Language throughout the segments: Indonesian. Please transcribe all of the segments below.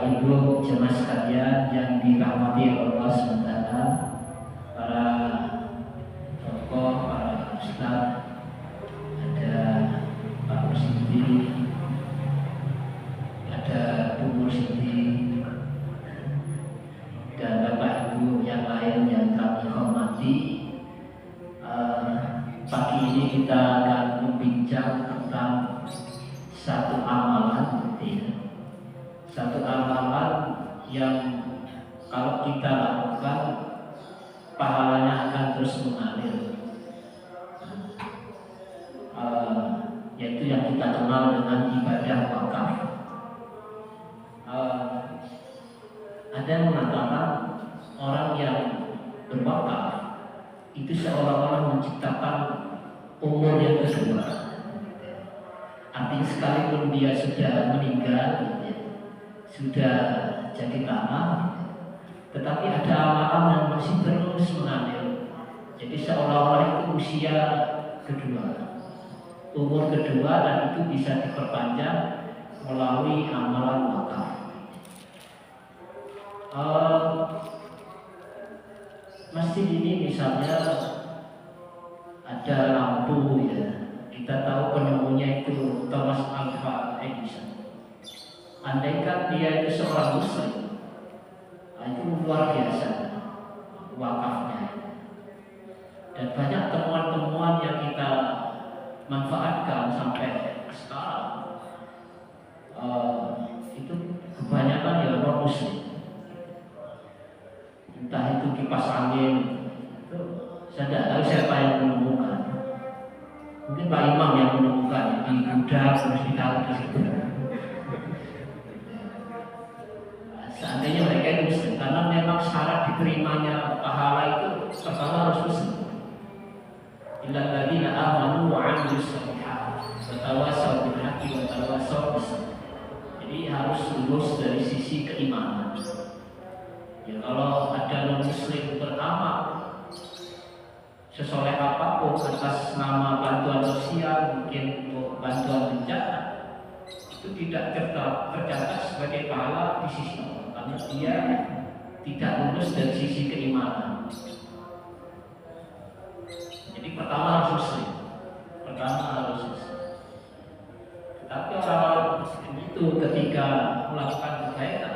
Ibu jemaah sekalian yang dirahmati Allah SWT, para tokoh, para ustaz, ada Pak Rusidi, ada Bu Rusidi, dan Bapak Ibu yang lain yang kami hormati. Pagi ini kita akan membincang tentang satu amalan, satu amalan yang kalau kita lakukan pahalanya akan terus mengalir, yaitu yang kita kenal dengan ibadah wakaf. Ada yang mengatakan orang yang berwakaf itu seolah-olah menciptakan umur yang kedua. Artinya sekalipun dia sudah meninggal, sudah jadi tanah, tetapi ada amalan yang masih terus mengalir. Jadi seolah-olah itu usia kedua, umur kedua, dan itu bisa diperpanjang melalui amalan wakaf. Masjid ini misalnya ada lampu, ya. Kita tahu penemunya itu Thomas Alva Edison. Andaikan dia itu seorang muslim, itu luar biasa wakafnya. Dan banyak temuan-temuan yang kita manfaatkan sampai sekarang, itu kebanyakan ya non muslim. Entah itu kipas angin, itu saya tidak tahu siapa yang menemukan. Mungkin Pak Imam yang menemukan di gudang, terus ditaruh di situ. Seandainya mereka itu muslim, karena memang syarat diterimanya pahala itu pertama harus muslim. Illal ladzina amanu wa 'amilus shalihat wa tawassaw bil haqqi wa tawassaw bis sabr. Jadi harus lulus dari sisi keimanan. Ya, kalau ada non muslim beramal sesoleh apapun atas nama bantuan sosial, mungkin untuk bantuan bencana, itu tidak tercatat sebagai pahala di sisi Allah, karena dia tidak lulus dari sisi keimanan. Jadi pertama harus muslim, Tetapi orang-orang muslim itu ketika melakukan kebaikan,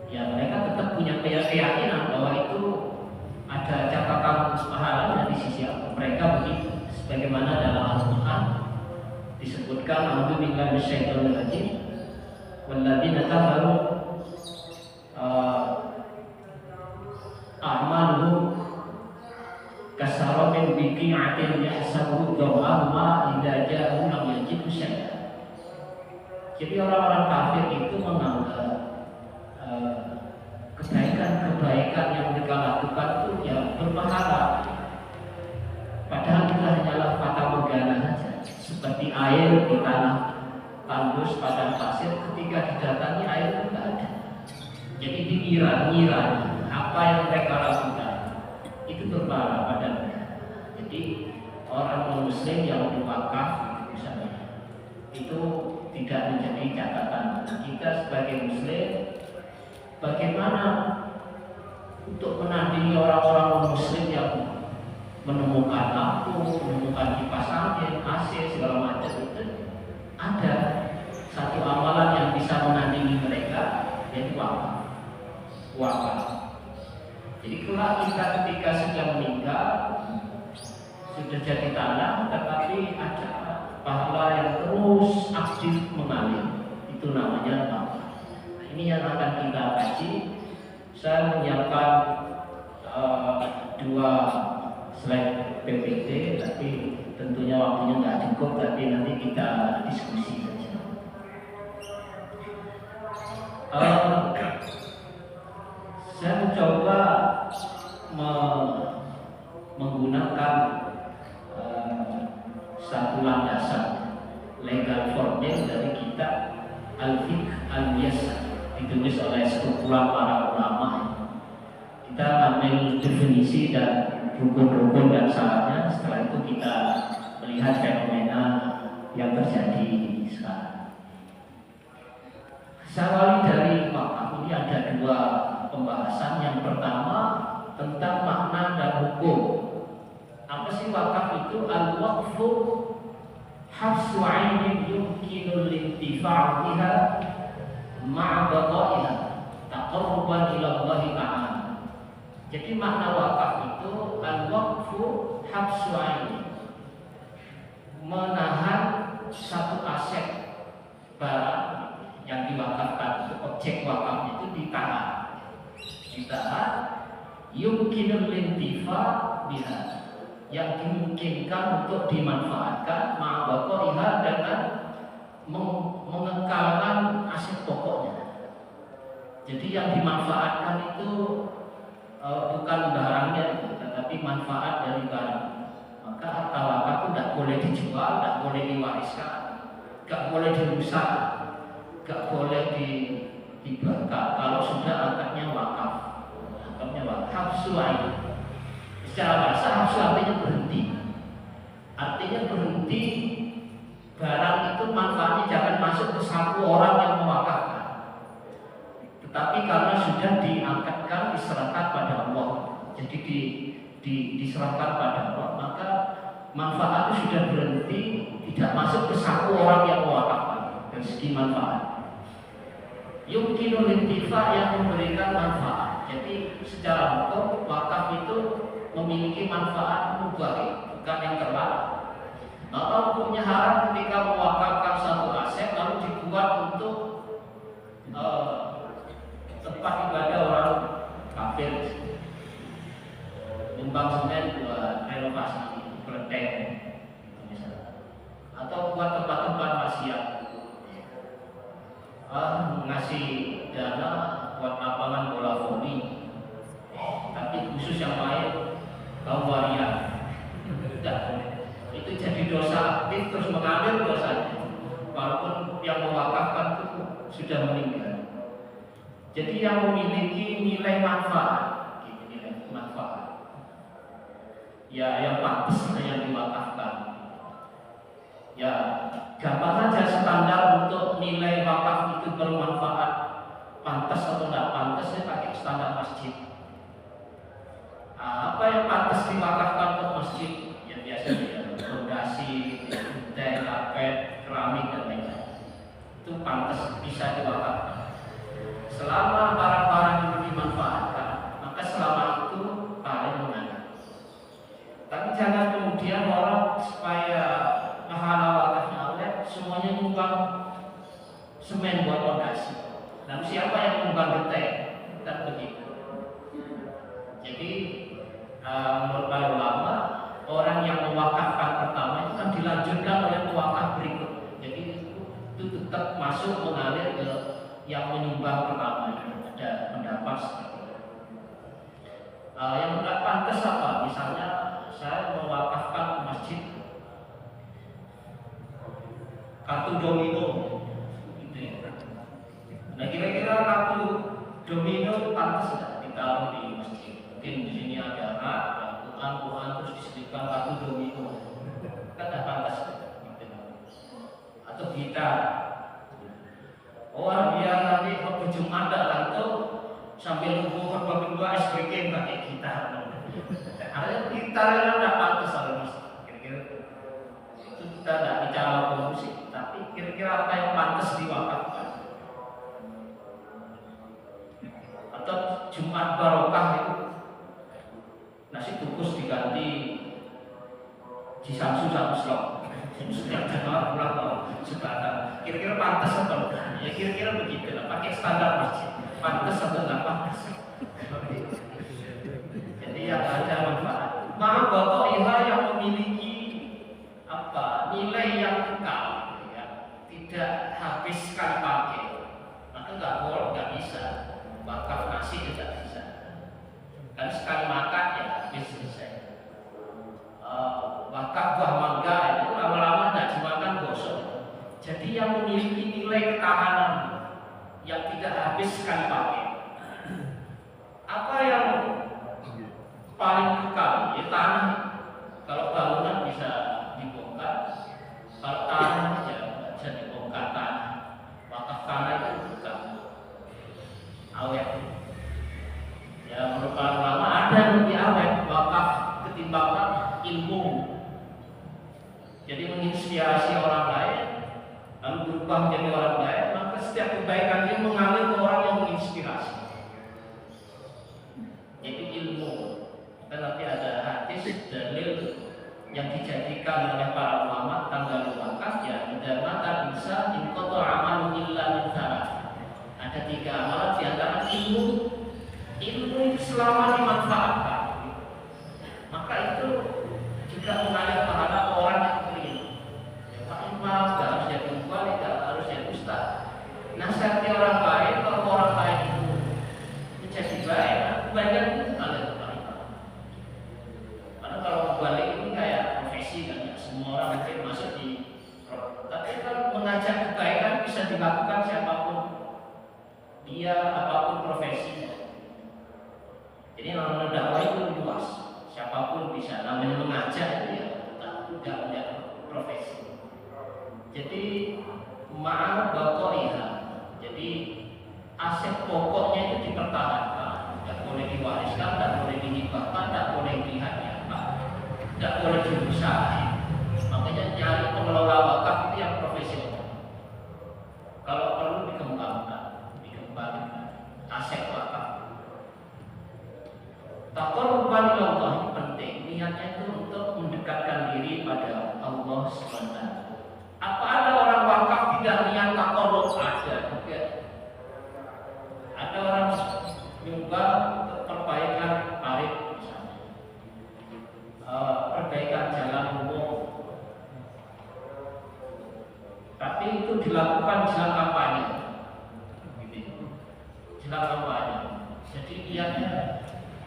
ya mereka tetap punya keyakinan bahwa itu ada catatan pahalanya di sisi Allah. Mereka begitu, sebagaimana dalam Al-Quran disebutkan, A'udzubillahi minasyaitonir rajim, walladzina kafaru a'maluhum kasarabin biqi'atin yahsabuhu dhama'u ma idza ja'ahu lam yajidhu syai'an. Jadi orang-orang kafir itu menganggap kebaikan-kebaikan yang mereka lakukan itu ya berpahala, padahal itu hanyalah fata morgana saja, seperti air di tanah tandus padang pasir, ketika didatangi air itu tidak ada. Jadi dikira apa yang mereka lakukan itu berpahala pada mereka. Jadi orang muslim yang berwakaf itu tidak menjadi catatan. Kita sebagai muslim, bagaimana untuk menandingi orang-orang muslim yang menemukan lampu, menemukan kipas angin, AC, segala macam itu? Ada satu amalan yang bisa menandingi mereka, yaitu wakaf. Jadi kelak kita ketika sudah meninggal, sudah jadi tanah, tetapi ada pahala yang terus aktif mengalir, itu namanya wakaf. Ini yang akan kita kaji. Saya menyiapkan 2 slide PPT, tapi tentunya waktunya nggak cukup, tapi nanti kita diskusi saja. Saya mencoba menggunakan satu landasan legal formil dari kitab Al-Fiqh Al-Yasar, ditulis oleh sekumpulan para ulama. Kita ambil definisi dan rukun-rukun dan syaratnya. Setelah itu kita melihat fenomena yang terjadi sekarang. Saya awali dari ada dua pembahasan. Yang pertama tentang makna dan hukum. Apa sih wakaf itu? Al-waqfu hafsu 'ainin yumkinul intifa'u biha ma'a baqaiha taqarruban ila Allah Ta'ala. Jadi makna wakaf itu al-waqfu hafsu 'ainin, menahan satu aset barang yang diwakafkan, objek wakaf itu ditahan, yumkinul intifa' biha, yang dimungkinkan untuk dimanfaatkan, ma'abaqaiha, dengan mengekalkan aset pokoknya. Jadi yang dimanfaatkan itu bukan barangnya, tetapi manfaat dari barang. Maka harta wakaf itu tidak boleh dijual, tidak boleh diwariskan, tidak boleh dirusak, tidak boleh dibakar kalau sudah akadnya wakaf. Akadnya wakaf, hafsu ain. Secara bahasa hafsu artinya berhenti. Artinya berhenti, barang itu manfaatnya jangan masuk ke satu orang yang mewakafkan, tetapi karena sudah diangkatkan, diserahkan pada Allah, jadi diserahkan pada Allah, maka manfaat itu sudah berhenti, tidak masuk ke satu orang yang mewakafkan dari segi manfaat. Yumkinul intifa, yang memberikan manfaat. Jadi secara hukum wakaf itu memiliki manfaat mubah, bukan yang terlarang. Maka hukumnya haram ketika mewakafkan satu aset lalu dibuat untuk tempat ibadah orang kafir, nyumbang semen buat renovasi kelenteng misalnya, atau buat tempat-tempat maksiat, ngasih dana buat lapangan bola voli, tapi khusus yang main kaum waria. Itu jadi dosa aktif, terus mengambil dosanya walaupun yang mewakafkan itu sudah meninggal. Jadi yang memiliki nilai manfaat, nilai manfaat, ya yang pantas yang diwakafkan. Ya gampang saja standar untuk nilai wakaf itu bermanfaat, pantas atau tidak pantas, saya pakai standar masjid. Apa yang pantas diwakafkan untuk masjid? Ya biasanya fondasi, lantai, karpet, keramik dan lain-lain. Itu pantas bisa diwakafkan. Selama barang-barang itu dimanfaatkan, maka selama itu paling mengalir. Tapi jangan kemudian orang supaya pahala wakafnya oleh semuanya nyumbang semen buat fondasi. Lalu siapa yang nyumbang getah? Dan begitu. Jadi menurut para ulama, orang yang mewakafkan pertama itu kan dilanjutkan oleh pewakaf berikut. Jadi itu tetap masuk mengalir ke yang menyumbang pertama. Ada pendapat seperti itu. Yang tidak pantas apa? Misalnya saya mewakafkan masjid kartu domino, gitu ya. Nah kira-kira kartu domino pantas tidak ditaruh di masjid? Mungkin di sini ada Quran terus diselipkan kartu domino, kan tidak pantas, gitu. Atau gitar. Orang biar nanti waktu Jumat datang sambil nunggu khotbah kedua es krim pakai gitar. Artinya gitar itu tidak pantas oleh masjid. Kira-kira itu kita tidak bicara musik, tapi kira-kira apa yang pantas diwakafkan? Atau Jumat barokah itu nasi bungkus diganti jisamsu satu slot. Setiap jamaah pulang sebatang. Kira-kira pantas atau enggak? Ya kira-kira begitu lah. Pakai standar masjid. Pantas atau enggak pantas? Jadi yang ada manfaat. Maka baqaiha, yang memiliki apa? Nilai yang kekal, ya. Tidak habis sekali pakai. Maka nggak bisa. Wakaf nasi tidak bisa. Kan sekali makan ya habis selesai. Wakaf buah mangga itu lama-lama tidak dimakan gosok. Jadi yang memiliki nilai ketahanan yang tidak habis sekali pakai. Apa yang paling kekal? Ya tanah. Kalau bangunan bisa dibongkar, kalau tanah ya bisa dibongkar tanah. Wakaf tanah itu kekal. Awet orang lain, lalu berubah menjadi orang lain, maka setiap kebaikan ini mengalir ke orang yang menginspirasi. Jadi ilmu, dan nanti ada hadis dalil yang dijadikan oleh para ulama tanggal wakaf ya, tidak mata bisa inqata amalu illa min thalath. Ada 3 amalan di antara ilmu itu selama dimanfaatkan, maka itu juga mengalir pahala orang yang berilmu. Pak Imam tidak harus jadi wali, tidak harus jadi ustaz. Nasihati orang lain, kalau orang lain itu menjadi baik, kebaikan itu mengalir ke Pak Imam. Karena kalau balik ini kayak profesi kan, ya, semua orang mungkin masuk di. Tapi kalau mengajak kebaikan bisa dilakukan siapapun dia, apapun profesinya. Jadi namanya dakwah itu luas, siapapun bisa. Namanya mengajak itu ya, tidak punya profesi. Jadi ma'al baqaiha. Jadi aset pokoknya itu dipertahankan, tidak boleh diwariskan, tidak boleh dihibahkan, tidak boleh dihadiahkan, tidak boleh dirusak. Makanya nyari pengelola wakaf itu yang profesional. Kalau perlu dikembangkan aset wakaf. Taqarruban ilallah ini penting. Niatnya itu untuk mendekatkan diri pada Allah SWT. Apa ada orang wakaf tidak niat taqarrub? Ada. Ada orang nyumbang untuk perbaikan parit misalnya, perbaikan jalan umum. Tapi itu dilakukan jelang kampanye. Jelang kampanye. Jadi niatnya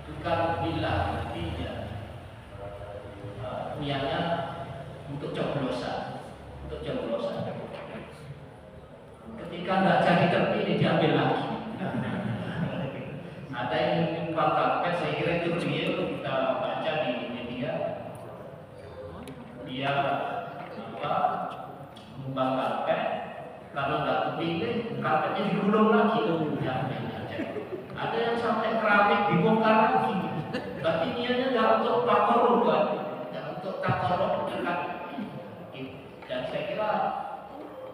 bukan billah, tidak. Niatnya untuk coblosan, Ketika nggak jadi terpilih diambil lagi. Ada yang menyumbang karpet, saya kira itu real, kita baca di media. Dia menyumbang karpet, karena nggak terpilih, karpetnya digulung lagi. Ada yang sampai keramik dibongkar lagi. Berarti niatnya nggak untuk takarrub, dan untuk takarrub dekat. Dan saya kira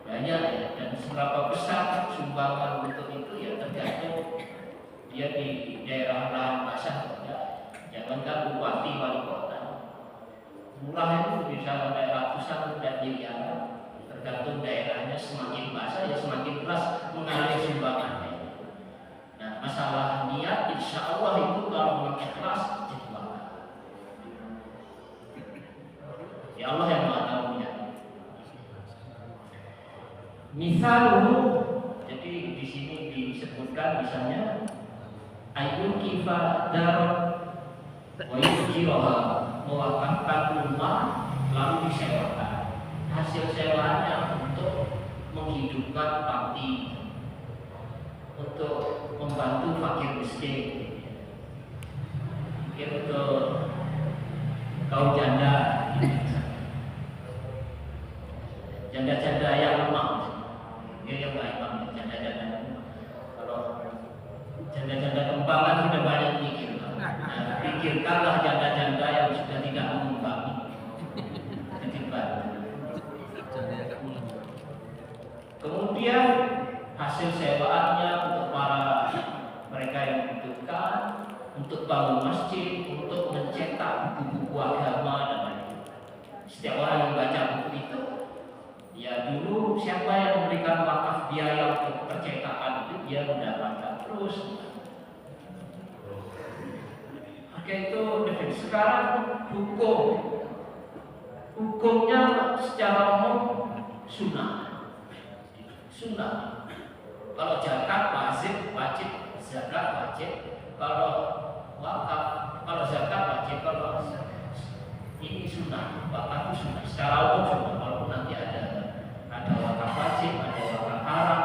banyak ya, dan seberapa besar sumbangan untuk itu ya tergantung dia di daerah lahan basah. Jangankan bupati wali kota, murah itu bisa sampai ratusan dan miliaran, tergantung daerahnya. Semakin basah ya semakin keras mengalir sumbangannya. Nah, masalah niat insya Allah itu kalau memang ikhlas jadi wakaf. Ya Allah yang maha tahu niat. Misalnya, jadi di sini disebutkan misalnya ayul kifa darot wa yujiraha, mewakafkan rumah lalu disewakan. Hasil sewanya untuk menghidupkan panti, untuk membantu fakir miskin, untuk kaum janda yang lemah. Yang baik banget, janda-janda. Kalau janda-janda kembangan sudah banyak mikir. Nah, pikirkanlah janda-janda yang sudah tidak mengembang. Kemudian hasil sewaannya untuk para mereka yang membutuhkan, untuk bangun masjid, untuk mencetak buku-buku agama dan lain-lain. Setiap orang yang baca buku itu, ya dulu siapa yang memberikan wakaf biaya untuk percetakan itu dia mendapatkan terus. Oke, itu sekarang hukumnya secara umum sunnah. Kalau zakat wajib, zakat wajib. Kalau wakaf, kalau zakat wajib, kalau ini sunnah, wakaf itu sunnah. Secara umum sunnah, walaupun nanti ada wakaf wajib, ada wakaf haram,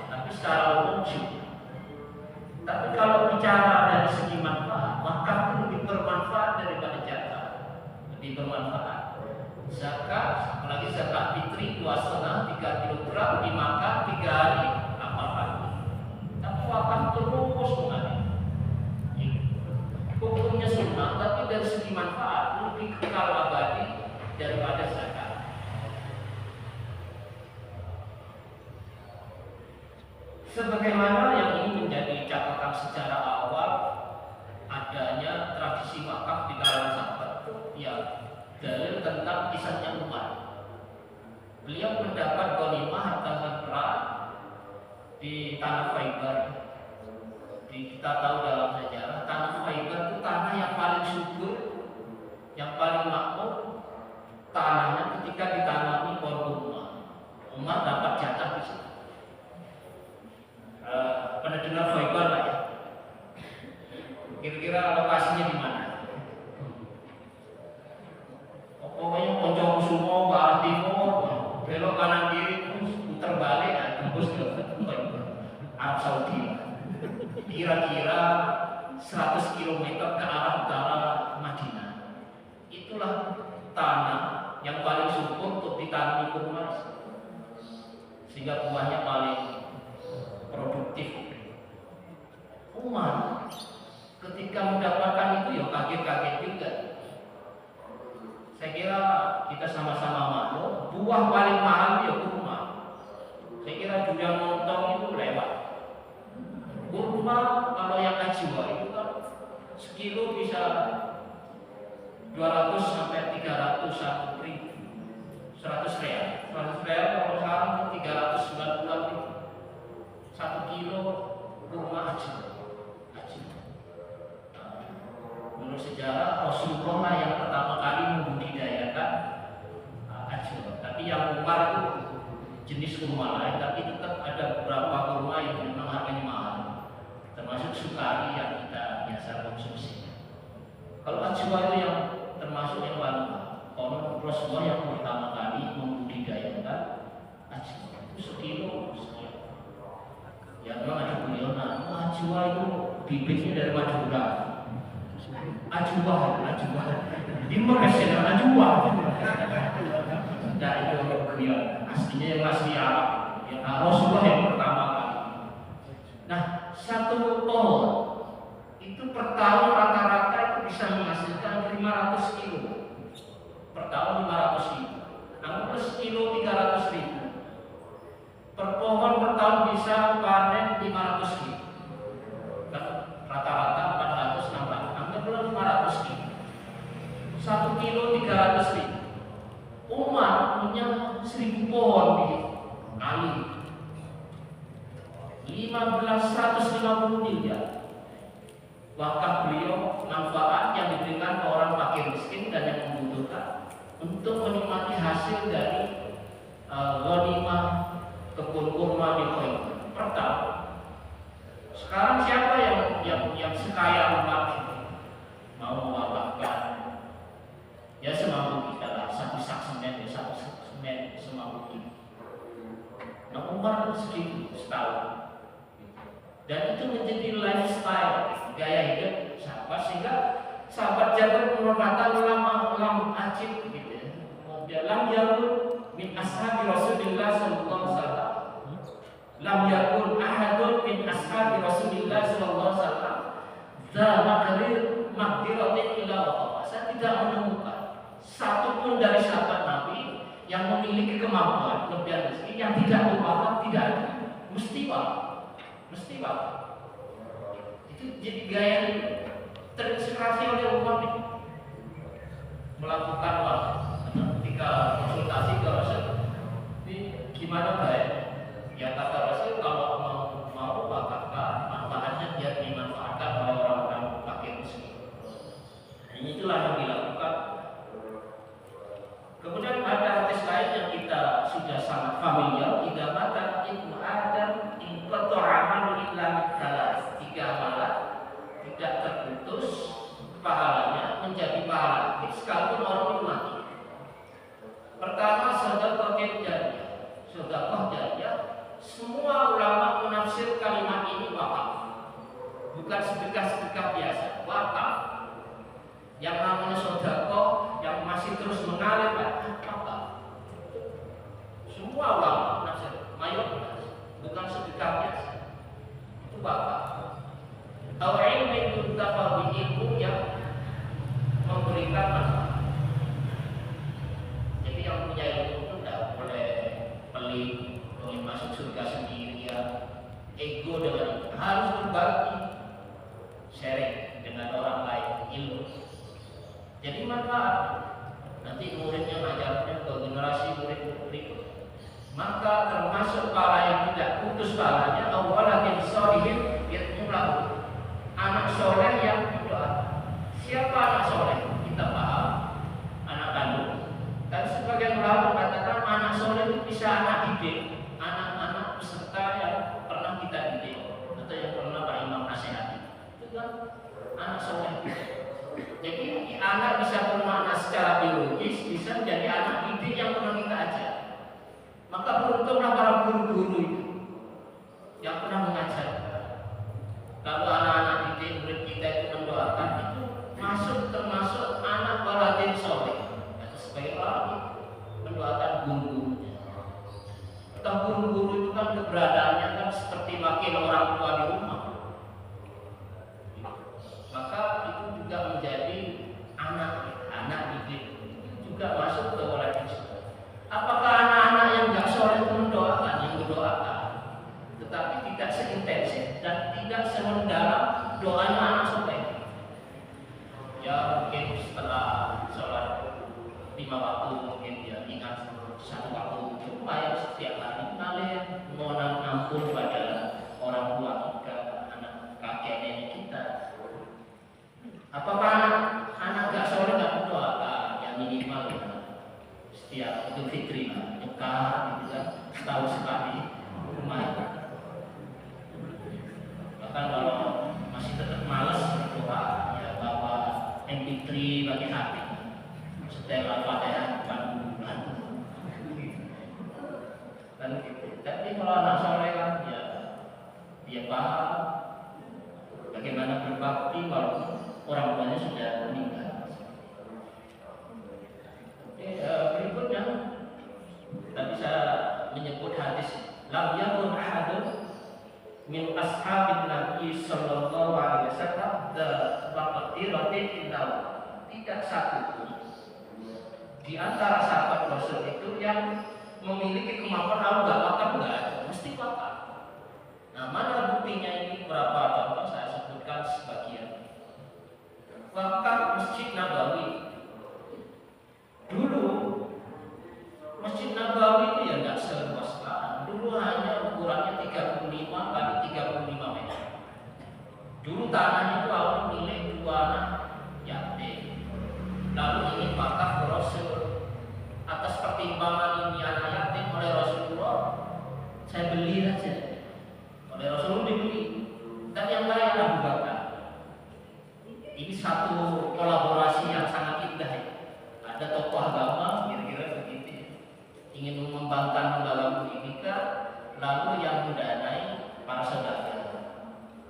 tapi secara umum sunnah. Tapi kalau bicara dari segi manfaat, wakaf itu lebih bermanfaat daripada zakat, lebih bermanfaat. Zakat, apalagi zakat fitri 2,5 3 kilogram dimakan 3 hari apa pagi. Tapi wakaf terus mengalir. Hukumnya sunnah, tapi dari segi manfaat lebih kekal abadi daripada zakat. Sebagaimana yang ini menjadi catatan sejarah awal adanya tradisi wakaf di kalangan sahabat, ya dalil tentang kisahnya Umar. Beliau mendapat ghanimah harta perang di tanah Khaybar. Kita tahu dalam sejarah tanah Khaybar itu tanah yang paling subur, yang paling makmur. Tanahnya ketika ditanami pohon kurma, Umar dapat jatah di situ. Pernah dengar Khaybar lah ya? Kira-kira lokasinya di mana? Pokoknya pojok semua ke arah timur, belok kanan kiri, putar balik, tembus ke Arab Saudi. Kira-kira 100 km ke arah utara Madinah. Itulah tanah yang paling subur untuk ditanami kurma, sehingga buahnya paling produktif. Umar ketika mendapatkan itu ya kaget-kaget juga. Saya kira kita sama-sama maklum, buah paling mahal ya kurma. Saya kira durian montong itu lewat. Kurma kalau yang ajwa itu kan sekilo bisa 200 sampai 300 ribu, 100 real. 100 real kalau sekarang itu 390 ribu. 1 kilo kurma ajwa. Menurut sejarah Rasulullah yang pertama kali membudidayakan ajwa. Tapi yang Umar itu jenis kurma lain, tapi tetap ada beberapa kurma yang memang harganya mahal, termasuk sukari yang kita biasa konsumsi. Kalau ajwa itu yang termasuk yang paling mahal. Kalau Rasulullah yang pertama kali membudidayakan ajwa itu sekilo sekian. Ya memang ada guyonan, ajwa itu bibitnya dari Madura. Ajwa. Di Makassar ajwa. Nah itu guyon. Aslinya yang asli Arab. Ya, Rasulullah yang pertama kali. Nah, satu pohon itu per tahun rata-rata itu bisa menghasilkan 500 kilo. Per tahun 500 kilo. Anggaplah sekilo 300 ribu. Per pohon per tahun bisa panen 500 kilo. Rata-rata 400 600. Anggaplah 500 kilo. 1 kilo 300 ribu. Umar punya 1000 pohon di Ali. 150 miliar. Wakaf beliau manfaat yang diberikan ke orang fakir miskin dan yang membutuhkan untuk menikmati hasil dari ghanimah kebun kurma di Khaybar per tahun. Sekarang siapa yang sekaya Umar mau mewakafkan? Ya semampu kita lah, satu sak semen, satu semen semampu kita. Nah Umar segitu setahun, dan itu menjadi lifestyle, gaya hidup sahabat, sehingga sahabat Jabir berkata ulama ajib gitu ya. Lam yakun min ashabi Rasulillah sallallahu alaihi wasallam. Lam yakun ahadun min ashabi Rasulillah sallallahu alaihi wasallam. Za maqdiratin illa wa saya tidak menemukan satu pun dari sahabat Nabi yang memiliki kemampuan kelebihan rezeki yang tidak berwakaf, tidak ada. Mesti wakaf. Itu jadi gaya terinspirasi oleh Umar melakukan wakaf. Ketika konsultasi ke Rasul, ini gimana baik? Ya kata Rasul, kalau mau wakafkan, manfaatnya biar dimanfaatkan oleh orang-orang fakir miskin. Ini itulah yang dilakukan. Kemudian ada hadis lain yang kita sudah sangat familiar, tidak mata ibnu Adam inqata amalu illa min thalas. 3 amalan tidak terputus pahalanya menjadi pahala sekalipun orang itu mati. Pertama, sedekah jariyah. Semua ulama menafsir kalimat ini wakaf. Bukan sedekah biasa, wakaf. Yang namanya sedekah yang masih terus mengalir wakaf. Semua ulama menafsir, mayoritas bukan sedekah biasa. Itu wakaf. Atau ilmu yuntafa'u ilmu yang memberikan manfaat. Jadi yang punya ilmu itu tidak boleh pelit, ingin masuk surga sendirian, maka termasuk pala yang tidak putus palanya, awalatin sholihin yatmulahu, anak soleh yang berdoa. Siapa anak soleh? Kita paham anak kandung. Dan sebagian ulama mengatakan anak soleh itu bisa anak didik, anak-anak peserta yang pernah kita didik atau yang pernah Pak Imam nasihati. Itu kan anak soleh. Jadi anak bisa bermakna secara biologis, bisa menjadi anak didik yang pernah kita ajar. Maka beruntunglah para guru-guru itu yang pernah mengajar. Kalau anak-anak didik murid kita itu mendoakan, itu termasuk anak waladin soleh. Sebagai orang mendoakan guru-gurunya. Atau guru-guru itu kan keberadaannya kan seperti wakil orang tua di rumah. Maka itu juga menjadi anak didik, juga masuk ke waladin soleh. Apakah anak-anak yang nggak soleh itu mendoakan, yang mendoakan, tetapi tidak seintensif dan tidak semendalam doanya anak soleh? Ya mungkin setelah sholat 5 waktu mungkin dia ingat satu waktu cuma yang setiap hari ngalir mohon ampun pada orang tua kita, anak kakek nenek kita. Apakah anak nggak soleh nggak mendoakan? Yang minimal ya setiap Idul Fitri dekat gitu kan, setahun sekali rumah. Bahkan kalau masih tetap malas berdoa, ya bawa MP3 bagi hati setelah Fatihah bukan bulan kan gitu. Tapi kalau anak soleh kan ya dia paham bagaimana berbakti walaupun orang tuanya sudah meninggal. Berikutnya tadi saya menyebut hadis lam yakun ahadun min ashabin Nabi sallallahu alaihi wasallam waqtiratin innahu, tidak satu pun di antara sahabat Rasul itu yang memiliki kemampuan enggak wakaf, enggak ada, mesti wakaf. Nah, mana buktinya ini? Berapa contoh saya sebutkan sebagian. Wakaf Masjid Nabawi. Dulu Masjid Nabawi itu ya enggak seluas sekarang. Dulu hanya ukurannya 35 kali 35 meter. Dulu tanahnya itu awalnya milik 2 anak yatim. Lalu ini wakaf ke Rasul. Atas pertimbangan ini anak yatim oleh Rasulullah, saya beli aja. Oleh Rasulullah dibeli. Dan yang lain Abu Bakar. Ini satu kolaborasi yang sangat indah ya. Ada tokoh agama kira-kira begitu, ingin mengembangkan lembaga pendidikan, lalu yang mendanai para saudagar,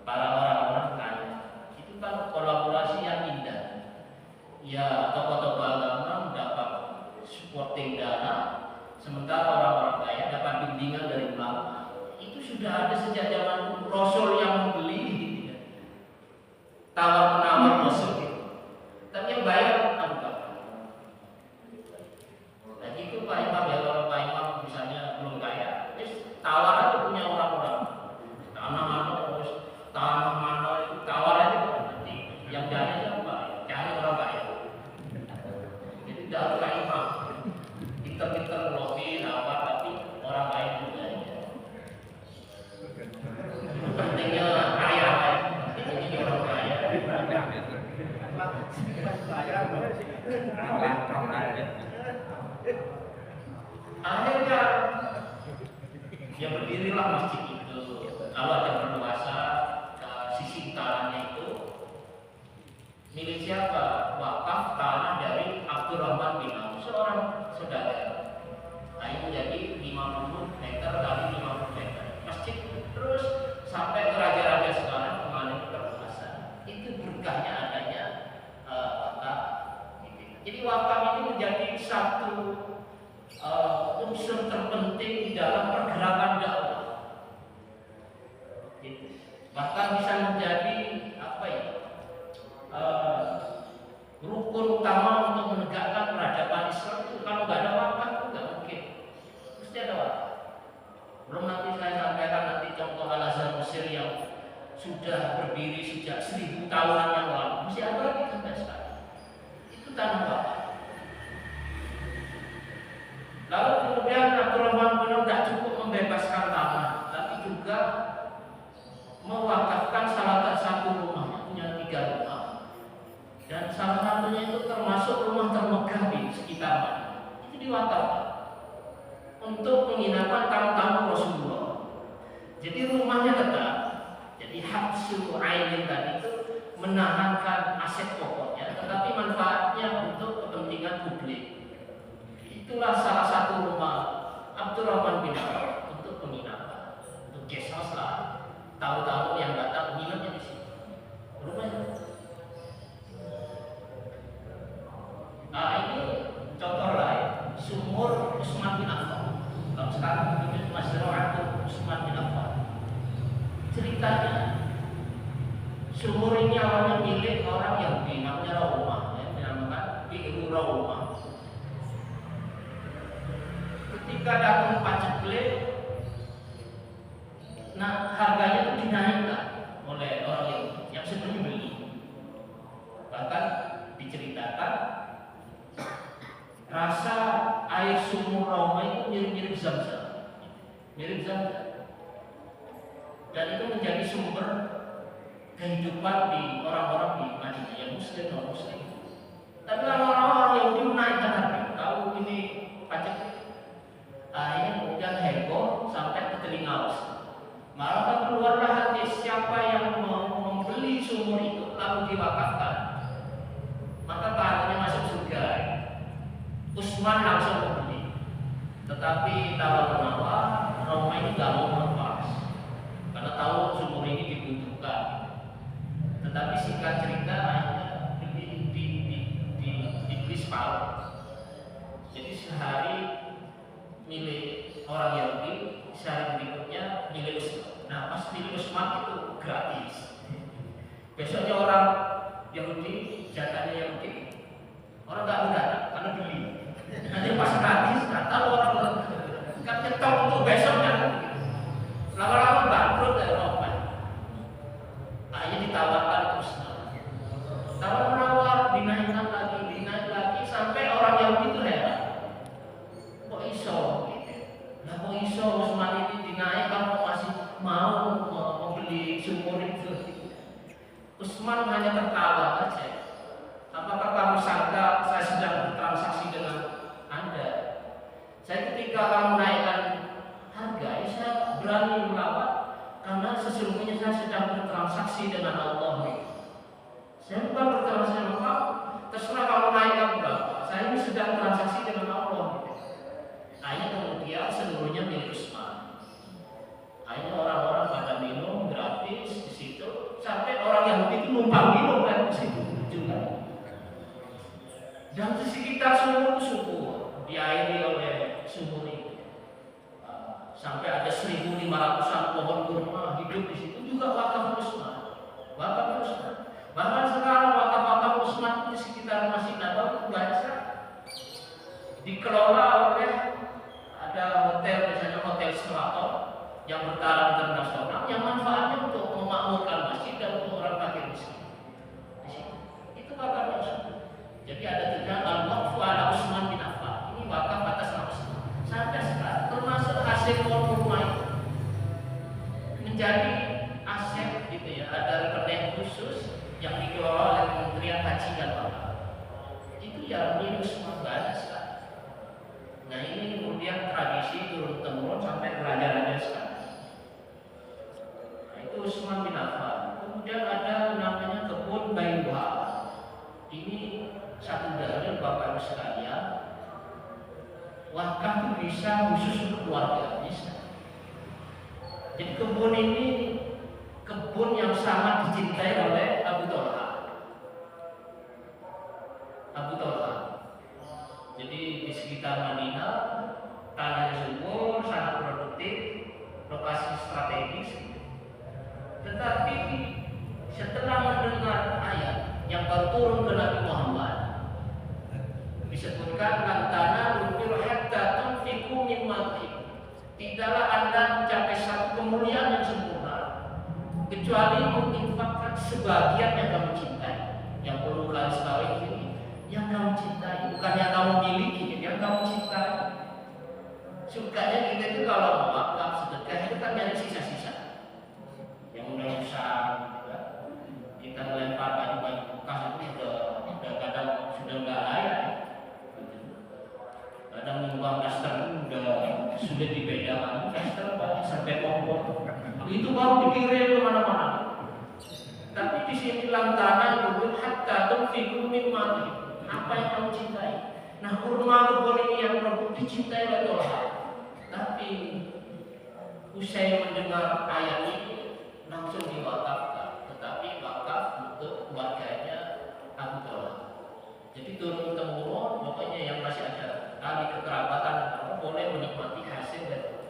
para orang-orang kaya. Itu kan kolaborasi yang indah. Ya, tokoh-tokoh agama mendapat supporting dana, sementara orang-orang kaya dapat bimbingan dari ulama. Itu sudah ada sejak zaman Rasul yang membeli, tawar-menawar Rasul itu. Tapi yang bayar Abu Bakar. Dan itu Pak Imam ya, kalau Pak Imam misalnya belum kaya, tawar aja punya orang-orang. Tanah mana itu tawar aja nanti yang dana siapa? Cari orang kaya. Jadi tidak harus Pak Imam. Kita lobby nawar tapi orang lain juga ya. Pentingnya kaya, pentingnya orang kaya. Akhirnya ya berdirilah masjid itu. Kalau ada berluasa sisi utaranya itu milik siapa? Wakaf tanah dari Abdurrahman bin Auf, seorang saudara. Nah, ini menjadi 50 meter kali 50 meter masjid terus sampai ke raja-raja sekarang kemarin berkuasa. Itu berkahnya adanya wakaf. Jadi wakaf ini menjadi satu unsur terpenting di dalam pergerakan dakwah. Bahkan bisa menjadi apa ya? Rukun utama untuk menegakkan peradaban Islam itu. Kalau nggak ada wakaf itu nggak mungkin. Mesti ada wakaf. Belum nanti saya sampaikan nanti contoh Al-Azhar Mesir yang sudah berdiri sejak 1000 tahunan yang lalu. Masih ada lagi sampai sekarang. Itu tanah wakaf. Lalu kemudian Abdurrahman bin Auf tidak Wakaf itu Masra'atu Utsman bin Affan. Ceritanya sumur ini awalnya milik orang Yahudi namanya Raumah, ya, dinamakan Bi'ru Raumah. Ketika datang paceklik, nah harganya itu dinaikkan oleh orang Yahudi yang sedang beli. Bahkan diceritakan rasa air sumur Raumah itu mirip-mirip Zam-Zam, mirip Zam-Zam. Dan itu menjadi sumber kehidupan di orang-orang di Madinah, yang Muslim non Muslim. Tapi orang-orang Yahudi menaikkan harga. Tahu ini pajak, akhirnya kemudian heboh sampai ke telinga Rasul. Maka keluarlah hadis, siapa yang mau membeli sumur itu lalu diwakafkan, maka pahalanya masuk surga. Utsman langsung membeli, tetapi tawar-menawar Raumah ini gak mau melepas karena tahu sumur ini dibutuhkan. Tetapi singkat cerita akhirnya dibeli separuh. Jadi sehari milik orang Yahudi, sehari berikutnya milik Utsman. Nah pas milik Utsman itu gratis. Besoknya orang Yahudi, jatahnya Yahudi, orang nggak mau datang karena beli. Nanti pas gratis, nggak tahu orang kan nyetok untuk besoknya. Lama-lama bangkrut dari Raumah. Akhirnya ditawarkan ke Utsman. Tawar-menawar, dinaikkan lagi sampai orang Yahudi itu heran. Kok iso? Nah kok iso Utsman ini dinaikkan kok masih mau membeli sumur itu? Utsman hanya tertawa saja. Apakah kamu sangka saya sedang bertransaksi dengan Anda? Saya ketika kamu naikkan harga, saya berani melawan karena sesungguhnya saya sedang bertransaksi dengan Allah. Saya bukan bertransaksi dengan kamu. Terserah kamu naikkan berapa. Saya ini sedang transaksi dengan Allah. Akhirnya kemudian seluruhnya milik Utsman. Akhirnya orang-orang pada minum gratis di situ, sampai orang Yahudi itu numpang minum kan di situ juga. Dan di sekitar sumur itu subur, diairi oleh sumur itu. Sampai ada 1.500-an pohon kurma hidup di situ, juga wakaf Utsman. Wakaf Utsman. Bahkan sekarang wakaf-wakaf Utsman di sekitar Masjid Nabawi itu banyak sekali. Dikelola oleh ada hotel, misalnya Hotel Sheraton yang bertaraf internasional, yang manfaatnya untuk memakmurkan masjid dan untuk orang fakir miskin. Di situ. Itu wakaf Utsman. Jadi ada tulisan al-waqfu ala Utsman bin Affan. Ini wakaf atas nama Utsman. Sampai sekarang termasuk hasil kurma itu menjadi aset gitu ya. Ada rekening khusus yang dikelola oleh Kementerian Haji dan Wakaf. Itu ya milik Utsman banyak sekali. Nah ini kemudian tradisi turun temurun sampai ke raja-raja sekarang. Nah, itu Utsman bin Affan. Kemudian ada namanya kebun Bairuha. Ini satu dalil Bapak Ibu sekalian, wakaf itu bisa khusus untuk keluarga, bisa. Jadi kebun ini kebun yang sangat dicintai oleh Abu Thalha. Abu Thalha. Jadi di sekitar Madinah tanahnya subur, sangat produktif, lokasi strategis. Tetapi setelah mendengar ayat yang baru turun ke Nabi Muhammad, disebutkan lantana lupir hatta tunfiku mimma tuhibbu. Tidaklah Anda mencapai satu kemuliaan yang sempurna kecuali menginfakkan sebagian yang kamu cintai. Yang perlu kalian sekali ini, yang kamu cintai, bukan yang kamu miliki, yang kamu cintai. Sukanya kita itu kalau wakaf sedekah itu kan dari sisa-sisa yang udah rusak, kita melempar baju-baju bekas itu udah kadang sudah nggak layak. Kadang menyumbang daster udah sudah dibedakan, daster sampai kompor. Itu baru dikirim kemana-mana. Tapi di sini lantana itu hatta tunfiqu mimma tuhibbu. Apa yang kamu cintai? Nah, kurma kebun ini yang dicintai oleh Allah. Tapi usai mendengar ayat ini langsung diwakafkan. Tetapi wakaf untuk keluarganya Abu Thalha. Jadi turun temurun, pokoknya yang masih ada tali kekerabatan boleh menikmati hasil dari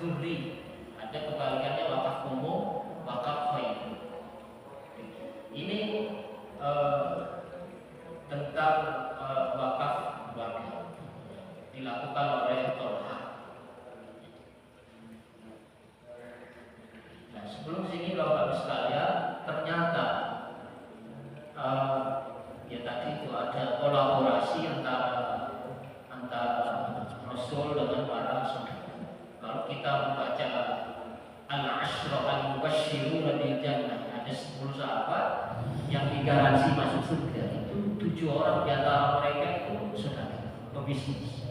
dzurri. Ada kebalikannya wakaf umum, wakaf khair. Ini tentang wakaf warga dilakukan oleh Tolha. Nah, sebelum sini Bapak sekalian, ternyata ya tadi itu ada kolaborasi antara Rasul dengan para sahabat. Kalau kita membaca Al-Ashra Al-Mubashshiruna bil Jannah, ada 10 sahabat yang digaransi masuk surga. Itu 7 orang di antara mereka itu saudara pebisnis.